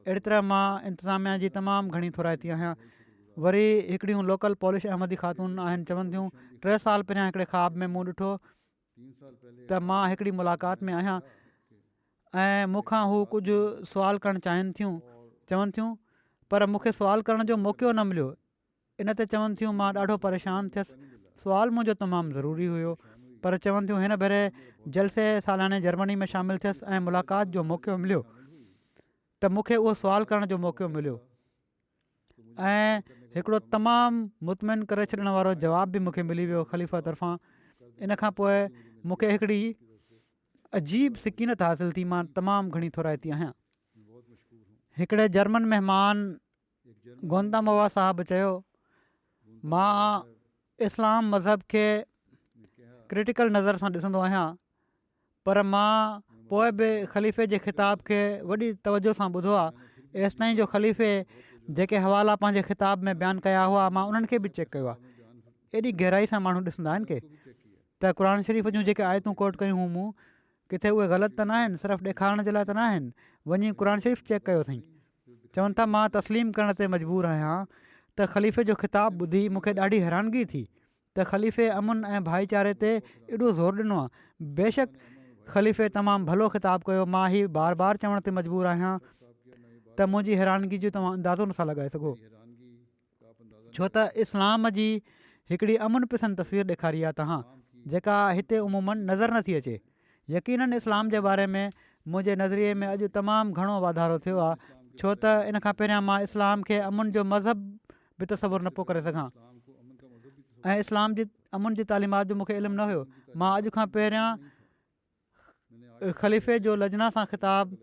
अहिड़ी तरह मां इंतिज़ामिया जी तमामु घणी थोराइती आहियां। वरी हिकिड़ियूं लोकल पॉलिश अहमदी ख़ातून आहिनि, चवनि थियूं 3 साल पहिरियां हिकिड़े ख़्वाब में मूं ॾिठो त मां हिकिड़ी मुलाक़ात में आहियां ऐं मूंखां हू कुझु सुवाल करणु चाहिनि थियूं। चवनि थियूं पर मूंखे सुवाल करण जो मौक़ो न मिलियो। इन ते चवनि थियूं मां ॾाढो परेशान थियसि। सुवाल मुंहिंजो तमामु ज़रूरी हुयो, पर चवनि थियूं हिन भेरे जलसे सालाने जर्मनी में शामिलु थियसि ऐं मुलाक़ात जो मौक़ो मिलियो त मूंखे उहो सुवाल करण जो मौक़ो मिलियो ऐं हिकिड़ो तमामु मुतमिन करे छॾण वारो जवाब बि मूंखे मिली वियो ख़लीफ़ा तरफ़ां। इन खां पोइ मूंखे हिकिड़ी अजीब सिकीनत हासिलु थी। मां तमामु घणी थोराइती आहियां। हिकिड़े जर्मन महिमान गोंदामोवा साहब चयो मां इस्लाम मज़हब खे क्रिटिकल नज़र सां ॾिसंदो आहियां, पर मां पोइ बि ख़लीफ़े जे ख़िताब खे वॾी तवजो सां ॿुधो आहे। एसि ताईं जो ख़लीफ़े जेके हवाला पंहिंजे ख़िताब में बयानु कया हुआ मां उन्हनि खे बि चेक कयो आहे। एॾी गहराई सां माण्हू ॾिसंदा आहिनि की त क़ुर शरीफ़ जूं जेके आयतूं कोट कयूं हुयूं मूं किथे उहे ग़लति त न आहिनि, सिर्फ़ु ॾेखारण जे लाइ त न आहिनि। वञी क़ुर शरीफ़ चेक कयो अथई। चवनि था मां तस्लीम करण ते मजबूर आहियां त ख़लीफ़े जो ख़िताब ॿुधी मूंखे ॾाढी हैरानगी थी त ख़लीफ़े अमन ऐं भाईचारे ते एॾो ज़ोर ॾिनो आहे। बेशक ख़लीफ़े तमामु भलो ख़िताब कयो। मां ही बार बार चवण ते मजबूर आहियां त मुंहिंजी हैरानगी जो तव्हां अंदाज़ो नथा लॻाए सघो, छो त इस्लाम जी हिकिड़ी अमन पसंदि तस्वीर ॾेखारी आहे तव्हां, जेका हिते उमूमन नज़र नथी अचे। यकीननि इस्लाम जे बारे में मुंहिंजे नज़रिए में अॼु तमामु घणो वाधारो थियो आहे, छो त इन खां पहिरियां मां इस्लाम खे अमन जो मज़हब बि तसवुरु न पियो करे सघां ऐं इस्लाम जी अमन जी तालीमात जो मूंखे इल्मु न हुयो। मां अॼु खां पहिरियां ख़लीफ़े जो लजना सां ख़िताब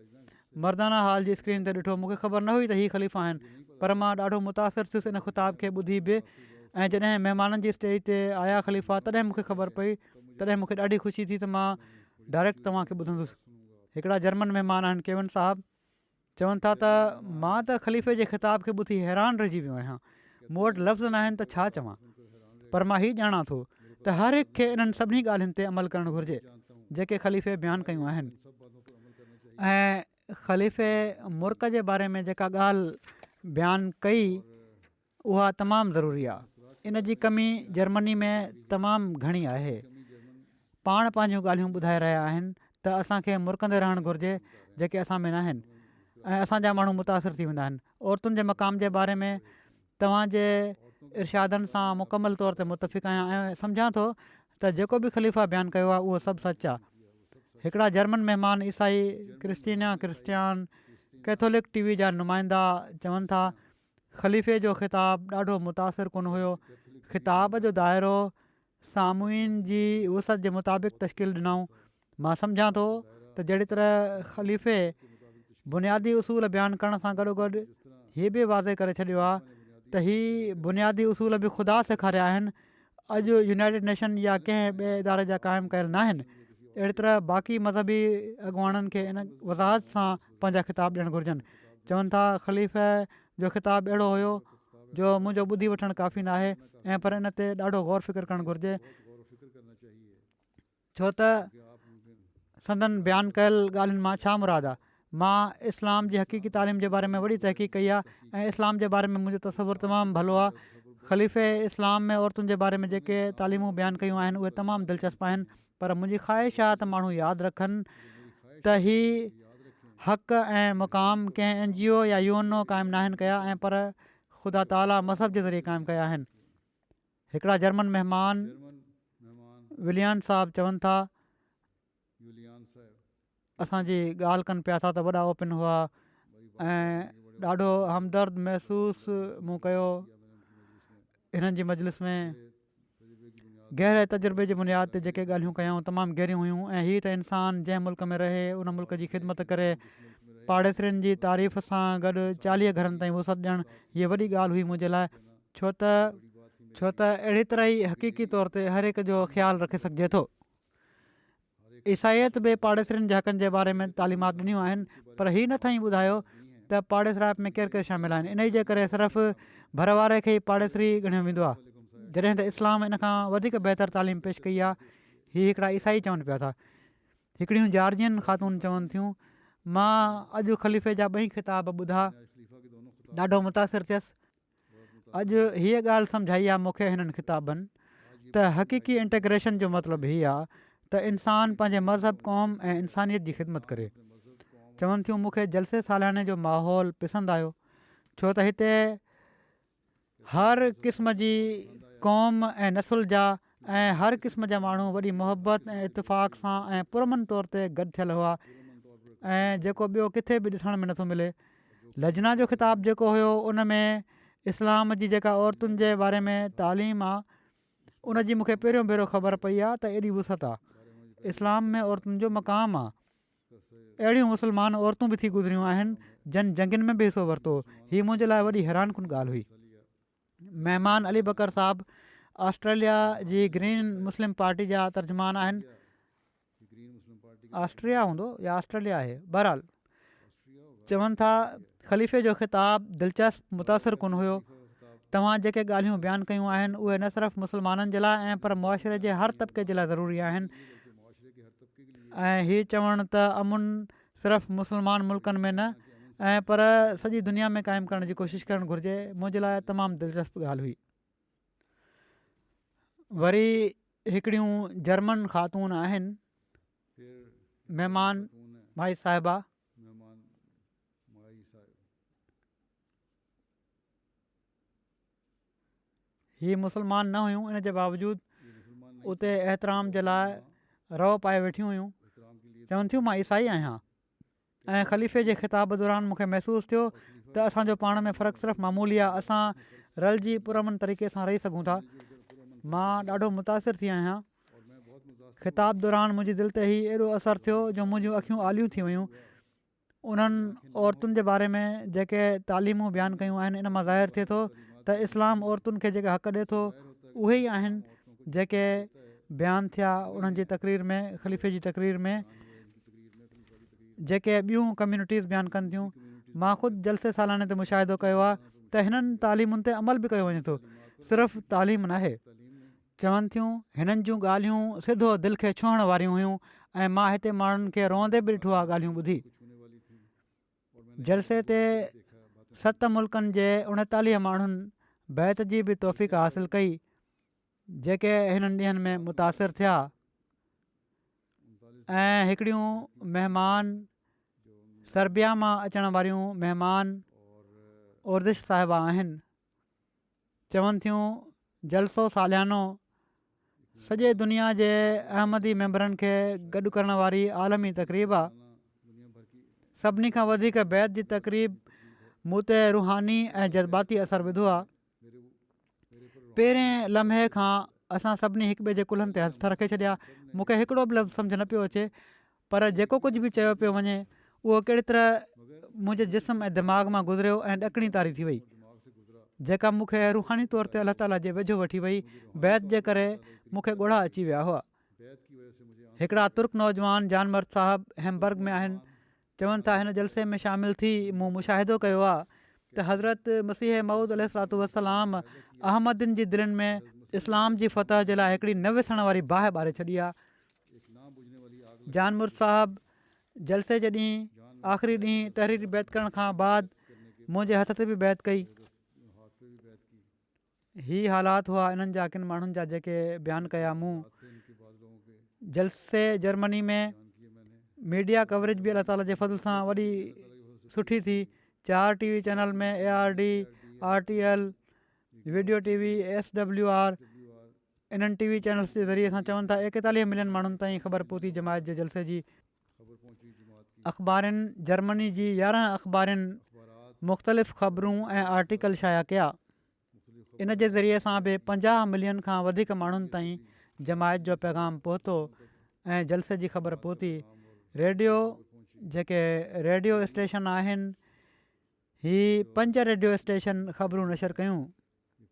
मर्दाना हाल जी स्क्रीन ते ॾिठो। मूंखे ख़बर न हुई त हीअ ख़लीफ़ा आहिनि, पर मां ॾाढो मुतासिर थियुसि इन ख़िताब खे ॿुधी बि। ऐं जॾहिं महिमाननि जी स्टेज ते आया ख़लीफ़ा तॾहिं मूंखे ख़बर पई, तॾहिं मूंखे ॾाढी ख़ुशी थी त मां डायरेक्ट तव्हांखे ॿुधंदुसि। हिकिड़ा जर्मन महिमान आहिनि केवन साहब, चवनि था त मां त ख़लीफ़े जे ख़िताब खे ॿुधी हैरान रहिजी वियो आहियां। मूं वटि लफ़्ज़ न आहिनि त छा चवां, पर मां हीउ ॼाणा थो त हर हिक खे इन्हनि सभिनी ॻाल्हियुनि ते अमल करणु घुरिजे जेके ख़लीफ़े बयानु कयूं आहिनि। ऐं ख़लीफ़े मुल्क जे बारे में जेका ॻाल्हि बयानु कई उहा तमामु ज़रूरी आहे। इन जी कमी जर्मनी में तमामु घणी आहे। पाण पंहिंजूं ॻाल्हियूं ॿुधाए रहिया आहिनि त असांखे मुल्कंदे रहणु घुरिजे जेके असां में न आहिनि, ऐं असांजा माण्हू मुतासिर थी वेंदा आहिनि। औरतुनि जे मक़ाम जे बारे में तव्हांजे इर्शादनि सां मुकमल तौर ते मुतफ़िक़ आहियां ऐं सम्झां थो त जेको बि ख़लीफ़ा बयानु कयो आहे उहो सभु सच आहे। हिकिड़ा जर्मन महिमान ईसाई क्रिस्टियान कैथोलिक टीवी जा नुमाइंदा चवनि था ख़लीफ़े जो ख़िताबु ॾाढो मुतासिर कोन हुयो। ख़िताब जो दाइरो सामुईन जी वुसत जे मुताबिक़ तश्कील ॾिनऊं। मां सम्झां थो त जहिड़ी तरह ख़लीफ़े बुनियादी उसूल बयानु करण सां गॾोगॾु हीअ बि वाज़े करे छॾियो आहे त हीअ बुनियादी उसूल बि ख़ुदा सेखारिया आहिनि, अॼु यूनाइटेड नेशन या कंहिं ॿिए इदारे जा क़ाइमु कयल न आहिनि। अहिड़ी तरह बाक़ी मज़हबी अॻुवाणनि खे इन वज़ाहत सां पंहिंजा ख़िताब ॾियणु घुरिजनि। चवनि था ख़लीफ़े जो ख़िताबु अहिड़ो हुयो जो मुंहिंजो ॿुधी वठणु काफ़ी न आहे, ऐं पर इन ते ॾाढो गौर फ़िक्र करणु घुरिजे, छो त संदन बयानु कयल ॻाल्हियुनि मां छा मुराद आहे। मां इस्लाम जी हक़ीक़ी तालीम जे बारे में वॾी तहक़ीक़ कई आहे ऐं इस्लाम जे बारे में मुंहिंजो तसवुरु तमामु भलो आहे। ख़लीफ़े इस्लाम में औरतुनि जे बारे में जेके तालीमूं बयानु कयूं आहिनि उहे तमामु दिलचस्प आहिनि, पर मुंहिंजी ख़्वाहिश आहे त माण्हू यादि रखनि त हीअ हक़ ऐं मुक़ाम कंहिं NGO या UNO क़ाइमु न आहिनि कया, ऐं पर ख़ुदा ताला मज़हब जे ज़रिए क़ाइमु कया आहिनि। हिकिड़ा जर्मन महिमान विलियन साहब चवनि था असांजी ॻाल्हि कनि पिया था त वॾा ओपन हुआ ऐं ॾाढो हमदर्द महसूसु मूं कयो हिननि जी मजलिस में। गहरे तजुर्बे जी बुनियाद ते जेके ॻाल्हियूं कयूं तमामु गहरियूं हुयूं, ऐं हीअ त इंसानु जंहिं मुल्क में रहे उन मुल्क जी ख़िदमत करे पाड़ेसरियुनि जी तारीफ़ सां गॾु 40 घरनि ताईं वुसत ॾियणु हीअ वॾी ॻाल्हि हुई मुंहिंजे लाइ, छो त अहिड़ी तरह ई हक़ीक़ी तौर ते हर हिक जो ख़्यालु रखे सघिजे थो। ईसाइत बि पाड़ेसरियुनि जे हक़नि जे बारे में तालीमात ॾिनियूं आहिनि, पर हीअ न थाई ॿुधायो त पाड़ेसराइप में केरु केरु शामिल आहिनि। इन ई जे करे सिर्फ़ु भर वारे खे ई पाड़ेसरी ॻणियो वेंदो आहे, जॾहिं त इस्लाम इन खां वधीक बहितर तालीम पेश कई आहे। हीअ हिकिड़ा ईसाई चवनि पिया था। हिकिड़ियूं जॉर्जियन ख़ातून चवनि थियूं मां अॼु ख़लीफ़े जा 2 ख़िताब ॿुधा, ॾाढो मुतासिर थियसि। अॼु हीअ ॻाल्हि सम्झाई आहे मूंखे हिननि ख़िताबनि त हक़ीक़ी इंटीग्रेशन जो मतिलबु हीअ आहे त इंसानु पंहिंजे मज़हब क़ौम ऐं इंसानियत जी ख़िदमत करे। चवनि थियूं मूंखे जलसे सालियाने जो माहौल पसंदि आयो, छो त हिते हर क़िस्म जी क़ौम ऐं नसुल जा ऐं हर क़िस्म जा माण्हू वॾी मुहबत ऐं इतफ़ाक़ सां ऐं पुरमन तौर ते गॾु थियल हुआ, ऐं जेको ॿियो किथे बि ॾिसण में नथो मिले। लजना जो ख़िताबु जेको हुयो उन में इस्लाम जी जेका औरतुनि जे बारे में तालीम आहे उन जी मूंखे पहिरियों भेरो ख़बर पई आहे त एॾी वुसत आहे। इस्लाम में औरतुनि जो मक़ाम आहे। अहिड़ियूं मुस्लमान औरतूं बि थी गुज़रियूं आहिनि जन जंगनि में बि हिसो वरितो। हीअ मुंहिंजे लाइ वॾी हैरानकुन ॻाल्हि हुई। महिमान अली बकर साहब ऑस्ट्रेलिया जी ग्रीन मुस्लिम पार्टी जा तर्जुमान आहिनि। ऑस्ट्रिया हूंदो या ऑस्ट्रेलिया आहे, बहरहाल चवनि था ख़लीफ़े जो ख़िताबु दिलचस्प मुतासिर कोन हुयो। तव्हां जेके ॻाल्हियूं बयानु कयूं आहिनि उहे न सिर्फ़ु मुस्लमाननि जे लाइ ऐं पर मुआशिरे जे हर तबिके जे लाइ ज़रूरी आहिनि, ऐं हीअ चवणु त अमुन सिर्फ़ु मुस्लमान मुल्कनि में न ऐं पर सॼी दुनिया में क़ाइमु करण जी कोशिशि करणु घुरिजे, मुंहिंजे लाइ तमामु दिलचस्प ॻाल्हि हुई। वरी हिकिड़ियूं जर्मन ख़ातून आहिनि, महिमान भाई साहिबा, हीअ मुस्लमान न हुयूं, इन जे बावजूदि उते एहतराम जे लाइ रओ पाए वेठियूं हुयूं। चवनि थियूं मां ईसाई आहियां ऐं ख़लीफ़े जे ख़िताब दौरान मूंखे महसूसु थियो त असांजो पाण में फ़र्क़ु सिर्फ़ु मामूली आहे, असां रलिजी पुरमन तरीक़े सां रही सघूं था। मां ॾाढो मुतासिर थी आहियां। ख़िताब दौरान मुंहिंजी दिलि ते ई एॾो असरु थियो जो मुंहिंजूं अखियूं आलियूं थी वियूं। उन्हनि औरतुनि जे बारे में जेके तालीमूं बयानु कयूं आहिनि इन मां ज़ाहिर थिए थो त इस्लाम औरतुनि खे जेके हक़ ॾिए थो उहे ई आहिनि जेके बयानु थिया उन्हनि जी तक़रीर में, ख़लीफ़े जी तक़रीर में। जेके ॿियूं कम्यूनिटीज़ बयानु कनि थियूं। मां ख़ुदि जलसे सालाने ते मुशाहिदो कयो आहे त हिननि तालीमुनि ते अमल बि कयो वञे थो, सिर्फ़ु तालीम नाहे। चवनि थियूं हिननि जूं ॻाल्हियूं सिधो दिलि खे छुहण वारियूं हुयूं ऐं मां हिते माण्हुनि खे रोअंदे बि ॾिठो आहे ॻाल्हियूं ॿुधी। जलसे ते 7 मुल्कनि जे 39 माण्हुनि बैत जी बि तौफ़ीक़ हासिलु कई जेके हिननि ॾींहंनि में मुतासिर थिया। ऐं हिकिड़ियूं महिमान सर्बिया मां अचण वारियूं महिमान उर्दिश साहिबा आहिनि। चवनि थियूं जलसो सालियानो सॼे दुनिया जे अहमदी मेंबरनि खे गॾु करण वारी आलमी तक़रीब आहे। सभिनी खां वधीक बैत जी तक़रीब मूं ते रुहानी ऐं जज़्बाती असरु विधो आहे। पहिरें लम्हे खां असां सभिनी हिक ॿिए जे कुल्हनि ते हथ रखे छॾिया। मूंखे हिकिड़ो बि लफ़्ज़ सम्झ न पियो अचे, पर जेको कुझु बि चयो पियो वञे उहो कहिड़ी तरह मुंहिंजे जिस्म ऐं दिमाग़ मां गुज़रियो ऐं ॾकणी तारी थी वई, जेका मूंखे रूहानी तौर ते अलाह ताला जे वेझो वठी वई। बैत जे करे मूंखे ॻोढ़ा अची विया हुआ। हिकिड़ा तुर्क नौजवान जानमर्द साहिबु हैम्बर्ग में आहिनि। चवनि था हिन जलसे में शामिलु थी मूं मुशाहिदो कयो आहे त हज़रत मसीह मऊद अलैहिस्सलातु वस्सलाम अहमदिन जी दिलनि में इस्लाम जी फ़तह जे लाइ हिकिड़ी न विसण वारी बाहि ॿारे छॾी आहे। जानमुर्द साहिबु जलसे जे ॾींहुं आख़िरी ॾींहुं तहरीरी बैत करण खां बाद मुंहिंजे हथ ते बि बैत कई। ही हालात हुआ इन्हनि जा किन माण्हुनि जा जेके बयानु कया मूं। जलसे जर्मनी में मीडिया कवरेज बि अलाह ताला जे फज़ल सां वॾी सुठी थी। 4 TV चैनल में ARD, RTL, video TV, SWR इन्हनि TV चैनल्स जे ज़रिए सां चवनि था 41 मिलियन माण्हुनि ताईं ख़बर पहुती जमायत जे जलसे जी। अख़बारनि जर्मनी जी 11 अख़बारनि मुख़्तलिफ़ ख़बरूं ऐं आर्टिकल शाया कया। इन जे ज़रिए सां बि 50 मिलियन खां वधीक माण्हुनि ताईं जमायत जो पैगाम पहुतो ऐं जलसे जी ख़बर पहुती। रेडियो जेके रेडियो स्टेशन आहिनि, ही 5 रेडियो स्टेशन ख़बरूं नशर कयूं।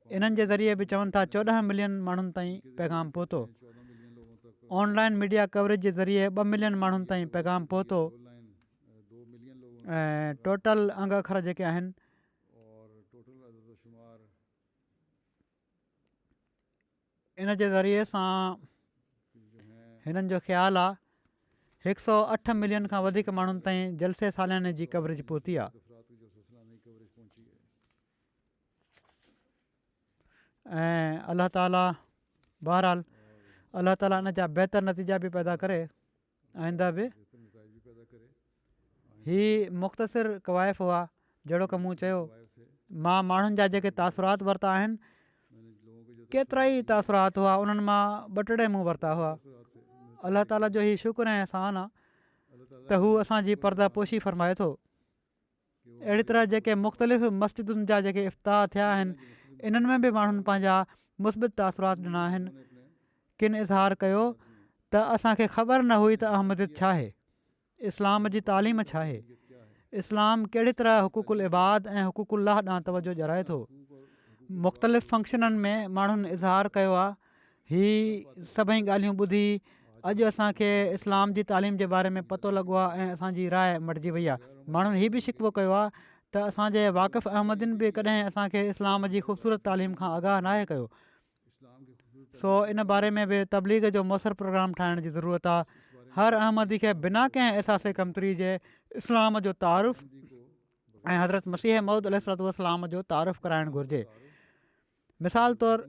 इन्हनि जे ज़रिए बि चवनि था 14 मिलियन माण्हुनि ताईं पैगाम पहुतो। ऑनलाइन मीडिया कवरेज जे ज़रिए 2 मिलियन माण्हुनि ताईं पैगाम पहुतो। ऐं टोटल अंग अखर जेके आहिनि इन जे ज़रिए सां हिननि जो ख़्यालु आहे 108 मिलियन खां वधीक माण्हुनि ताईं जलसे सालियाने जी कवरेज पहुती आहे। ऐं अलाह ताला बहरहाल अलाह ताला इन जा बहितर नतीजा बि पैदा करे आईंदा बि। ही मुख़्तसिर कवाइफ़ हुआ जहिड़ो की मूं चयो। मां माण्हुनि जा जेके तासुरात वरिता आहिनि, केतिरा ई तासुरात हुआ, उन्हनि मां 2 टे मूं वरिता हुआ। अलाह ताला जो ही शुक्र ऐं अहसान आहे त हू असांजी पर्दा पोशी फ़रमाए थो। अहिड़ी तरह जेके मुख़्तलिफ़ मस्जिदुनि जा जेके इफ़्ताह थिया आहिनि, इन्हनि में बि माण्हुनि पंहिंजा मुस्बित तासुरात ॾिना आहिनि। किन इज़हार कयो त असांखे ख़बर न हुई त अहमदियत छा आहे, इस्लाम जी तालीम छा आहे, इस्लाम कहिड़ी तरह हुक़ूक़ुल इबाद ऐं हुक़ूक़ुल्लाह ॾांहुं तवजो ॼाणाए थो। मुख़्तलिफ़ फंक्शननि में माण्हुनि इज़हार कयो आहे। ही सभई ॻाल्हियूं ॿुधी अॼु असांखे इस्लाम जी तालीम जे बारे में पतो लॻो आहे ऐं असांजी राय मटिजी वई आहे। माण्हुनि हीउ बि शिकवो कयो आहे त असांजे वाक़िफ़ अहमदिन बि कॾहिं असांखे इस्लाम जी ख़ूबसूरत तालीम खां आगाह नाहे कयो। सो इन बारे में बि तबलीग जो मुअसर प्रोग्राम ठाहिण जी ज़रूरत आहे। हर अहमदी खे बिना कंहिं एसासे कमतरी जे इस्लाम जो तारुफ़ ऐं हज़रत मसीह मऊद अलैहिस्सलातु वस्सलाम जो तारुफ़ कराइणु घुरिजे। मिसाल तौरु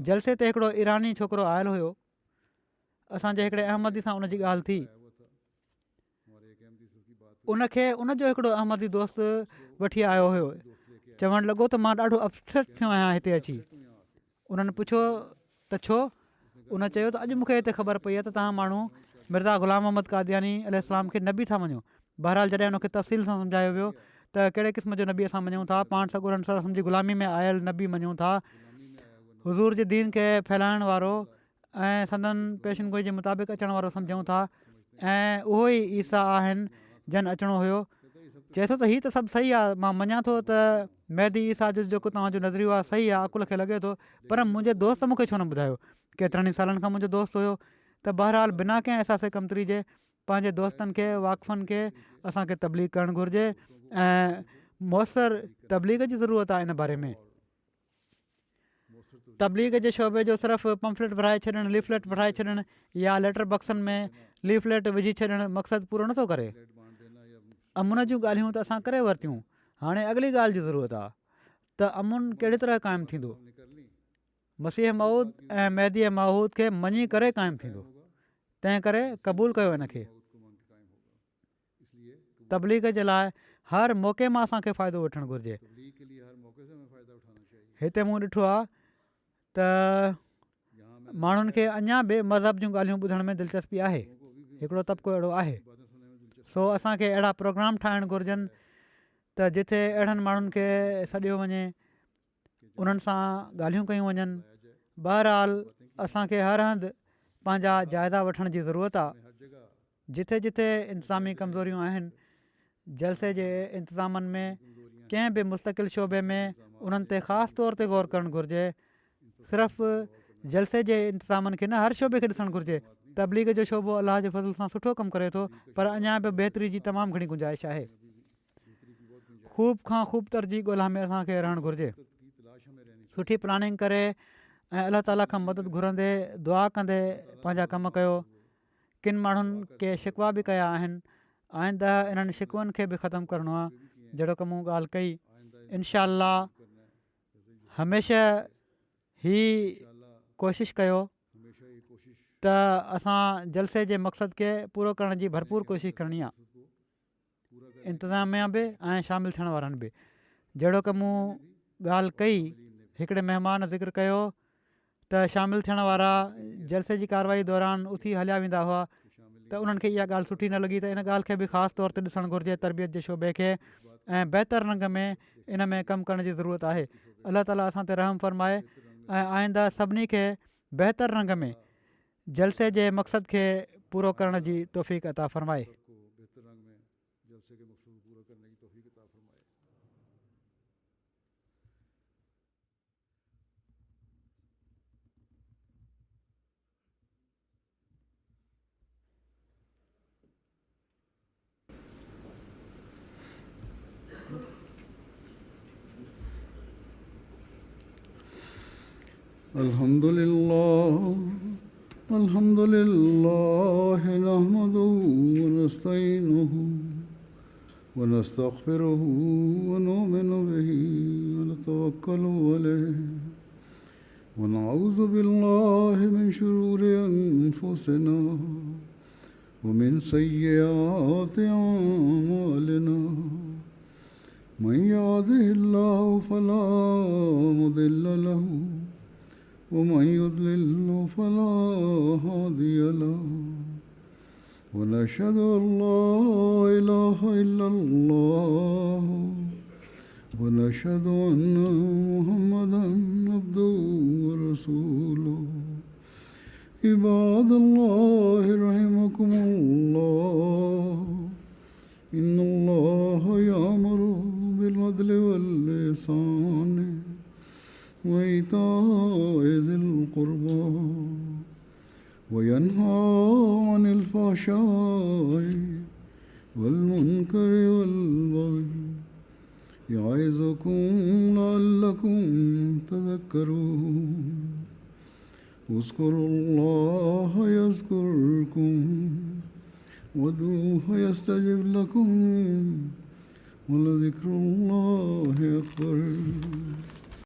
जलसे ते हिकिड़ो ईरानी छोकिरो आयल हुयो। असांजे हिकिड़े अहमदी सां उनजी ॻाल्हि थी। उनखे उनजो हिकिड़ो अहमदी दोस्त वठी आयो हुयो। चवणु लॻो त मां ॾाढो अपसेट थियो आहियां हिते अची। उन्हनि पुछो त छो? उन चयो त अॼु मूंखे हिते ख़बर पई आहे त तव्हां माण्हू मिर्ज़ा ग़ुलाम मोहम्मद क़ादियानी अलैहिस्सलाम खे नबी था मञो। बहरहाल जॾहिं उनखे तफ़सील सां सम्झायो वियो त कहिड़े क़िस्म जो नबी असां मञूं था, पाण सॻुरनि सलम जी ग़ुलामी में आयल नबी मञूं था, हुज़ूर जे दीन खे फैलाइण वारो ऐं संदन पेशनगोई जे मुताबिक़ अचण वारो सम्झूं था ऐं उहो ई ईसा आहिनि जन अचिणो हुयो। चए थो त हीअ त सभु सही आहे, मां मञा थो त मैदी ईसा जो जेको तव्हांजो नज़रियो आहे सही आहे, अकुल खे लॻे थो, पर मुंहिंजे दोस्त मूंखे छो न ॿुधायो? केतिरनि ई सालनि खां मुंहिंजो दोस्त हुयो। त बहरहाल बिना कंहिं अहसासे कमतरी जे पंहिंजे दोस्तनि खे वाक़फ़नि खे असांखे तबलीग करणु घुरिजे ऐं मुयसरु तबलीग जी ज़रूरत आहे इन बारे में। तबलीग जे शोबे जो सिर्फ़ु पंफलेट विराए छॾणु, लीफलेट विराए छॾणु या लेटर बक्सनि में लीफलेट विझी छॾणु मक़सदु पूरो नथो करे। अमुन जूं ॻाल्हियूं त असां करे वरितियूं, हाणे अॻिली ॻाल्हि जी ज़रूरत आहे त अमुन कहिड़ी तरह क़ाइमु थींदो। मसीह मऊद ऐं मेहदीअ माहूद खे मञी करे क़ाइमु थींदो। तंहिं करे क़बूलु कयो हिनखे। तबलीग जे लाइ हर मौक़े मां असांखे फ़ाइदो वठणु घुरिजे। हिते मूं ॾिठो आहे त माण्हुनि खे अञा बि मज़हब जूं ॻाल्हियूं ॿुधण में दिलचस्पी आहे। हिकिड़ो तबिको अहिड़ो आहे। सो असांखे अहिड़ा प्रोग्राम ठाहिणु घुरिजनि त जिथे अहिड़नि माण्हुनि खे सॾियो वञे, उन्हनि सां ॻाल्हियूं कयूं वञनि। बहरहाल असांखे हर हंधि पंहिंजा जाइज़ा वठण जी ज़रूरत आहे। जिथे जिथे इंतिज़ामी कमज़ोरियूं आहिनि, जलसे जे इंतिज़ामनि में, कंहिं बि मुस्तक़िल शोबे में उन्हनि ते ख़ासि तौर ते ग़ौर करणु घुरिजे। सिर्फ़ु जलसे जे इंतिज़ामनि खे न, हर शोबे खे ॾिसणु घुरिजे। तबलीग जो शोबो अलाह जे फज़ल सां सुठो कमु करे थो, पर अञा बि बहितरी जी तमामु घणी गुंजाइश आहे। ख़ूब खां ख़ूब तरजीह ॻोल्हा में असांखे रहणु घुरिजे। सुठी प्लानिंग करे ऐं अलाह ताला खां मदद घुरंदे दुआ कंदे पंहिंजा कमु कयो। किन माण्हुनि के शिकवा बि कया आहिनि, आईंदा इन्हनि शिकवनि खे बि ख़तमु करिणो आहे। जहिड़ो की मूं ॻाल्हि कई, इनशा अल्लाह हमेशह ही कोशिशि कयो त असां जलसे जे मक़सद खे पूरो करण जी भरपूर कोशिशि करणी आहे। इंतिज़ामिया बि ऐं शामिलु थियण वारनि बि। जहिड़ो की मूं ॻाल्हि कई, हिकिड़े महिमान ज़िक्र कयो त शामिलु थियण वारा जलसे जी कारवाई दौरान उथी हलिया वेंदा हुआ, त उन्हनि खे इहा ॻाल्हि सुठी न लॻी। त इन ॻाल्हि खे बि ख़ासि तौर ते ॾिसणु घुरिजे तरबियत जे शोबे खे, ऐं बहितर रंग में इन में कमु करण जी ज़रूरत आहे। अलाह ताला असां ते रहम फरमाए ऐं आईंदा सभिनी खे बहितर रंग में जलसे जे मक़सद खे पूरो करण जी तौफ़ीक़ अता फरमाए। Alhamdulillah nahmaduhu wa nasta'inuhu wa nastaghfiruhu wa nu'minu bihi wa natawakkalu alayhi wa na'udhu billahi min shururi anfusina wa min sayyiati a'malina. Man yahdihillahu fala mudilla lahu ومن يضلل فلا هادي له ونشهد أن لا إله إلا الله ونشهد أن محمدا عبده ورسوله. عباد الله رحمكم الله إن الله يأمر بالعدل والإحسان وإيتاء ذي القربى وينهى عن الفحشاء والمنكر والبغي يعظكم لعلكم تذكرون. اذكروا الله يذكركم وادعوه يستجب لكم ولذكر الله أكبر.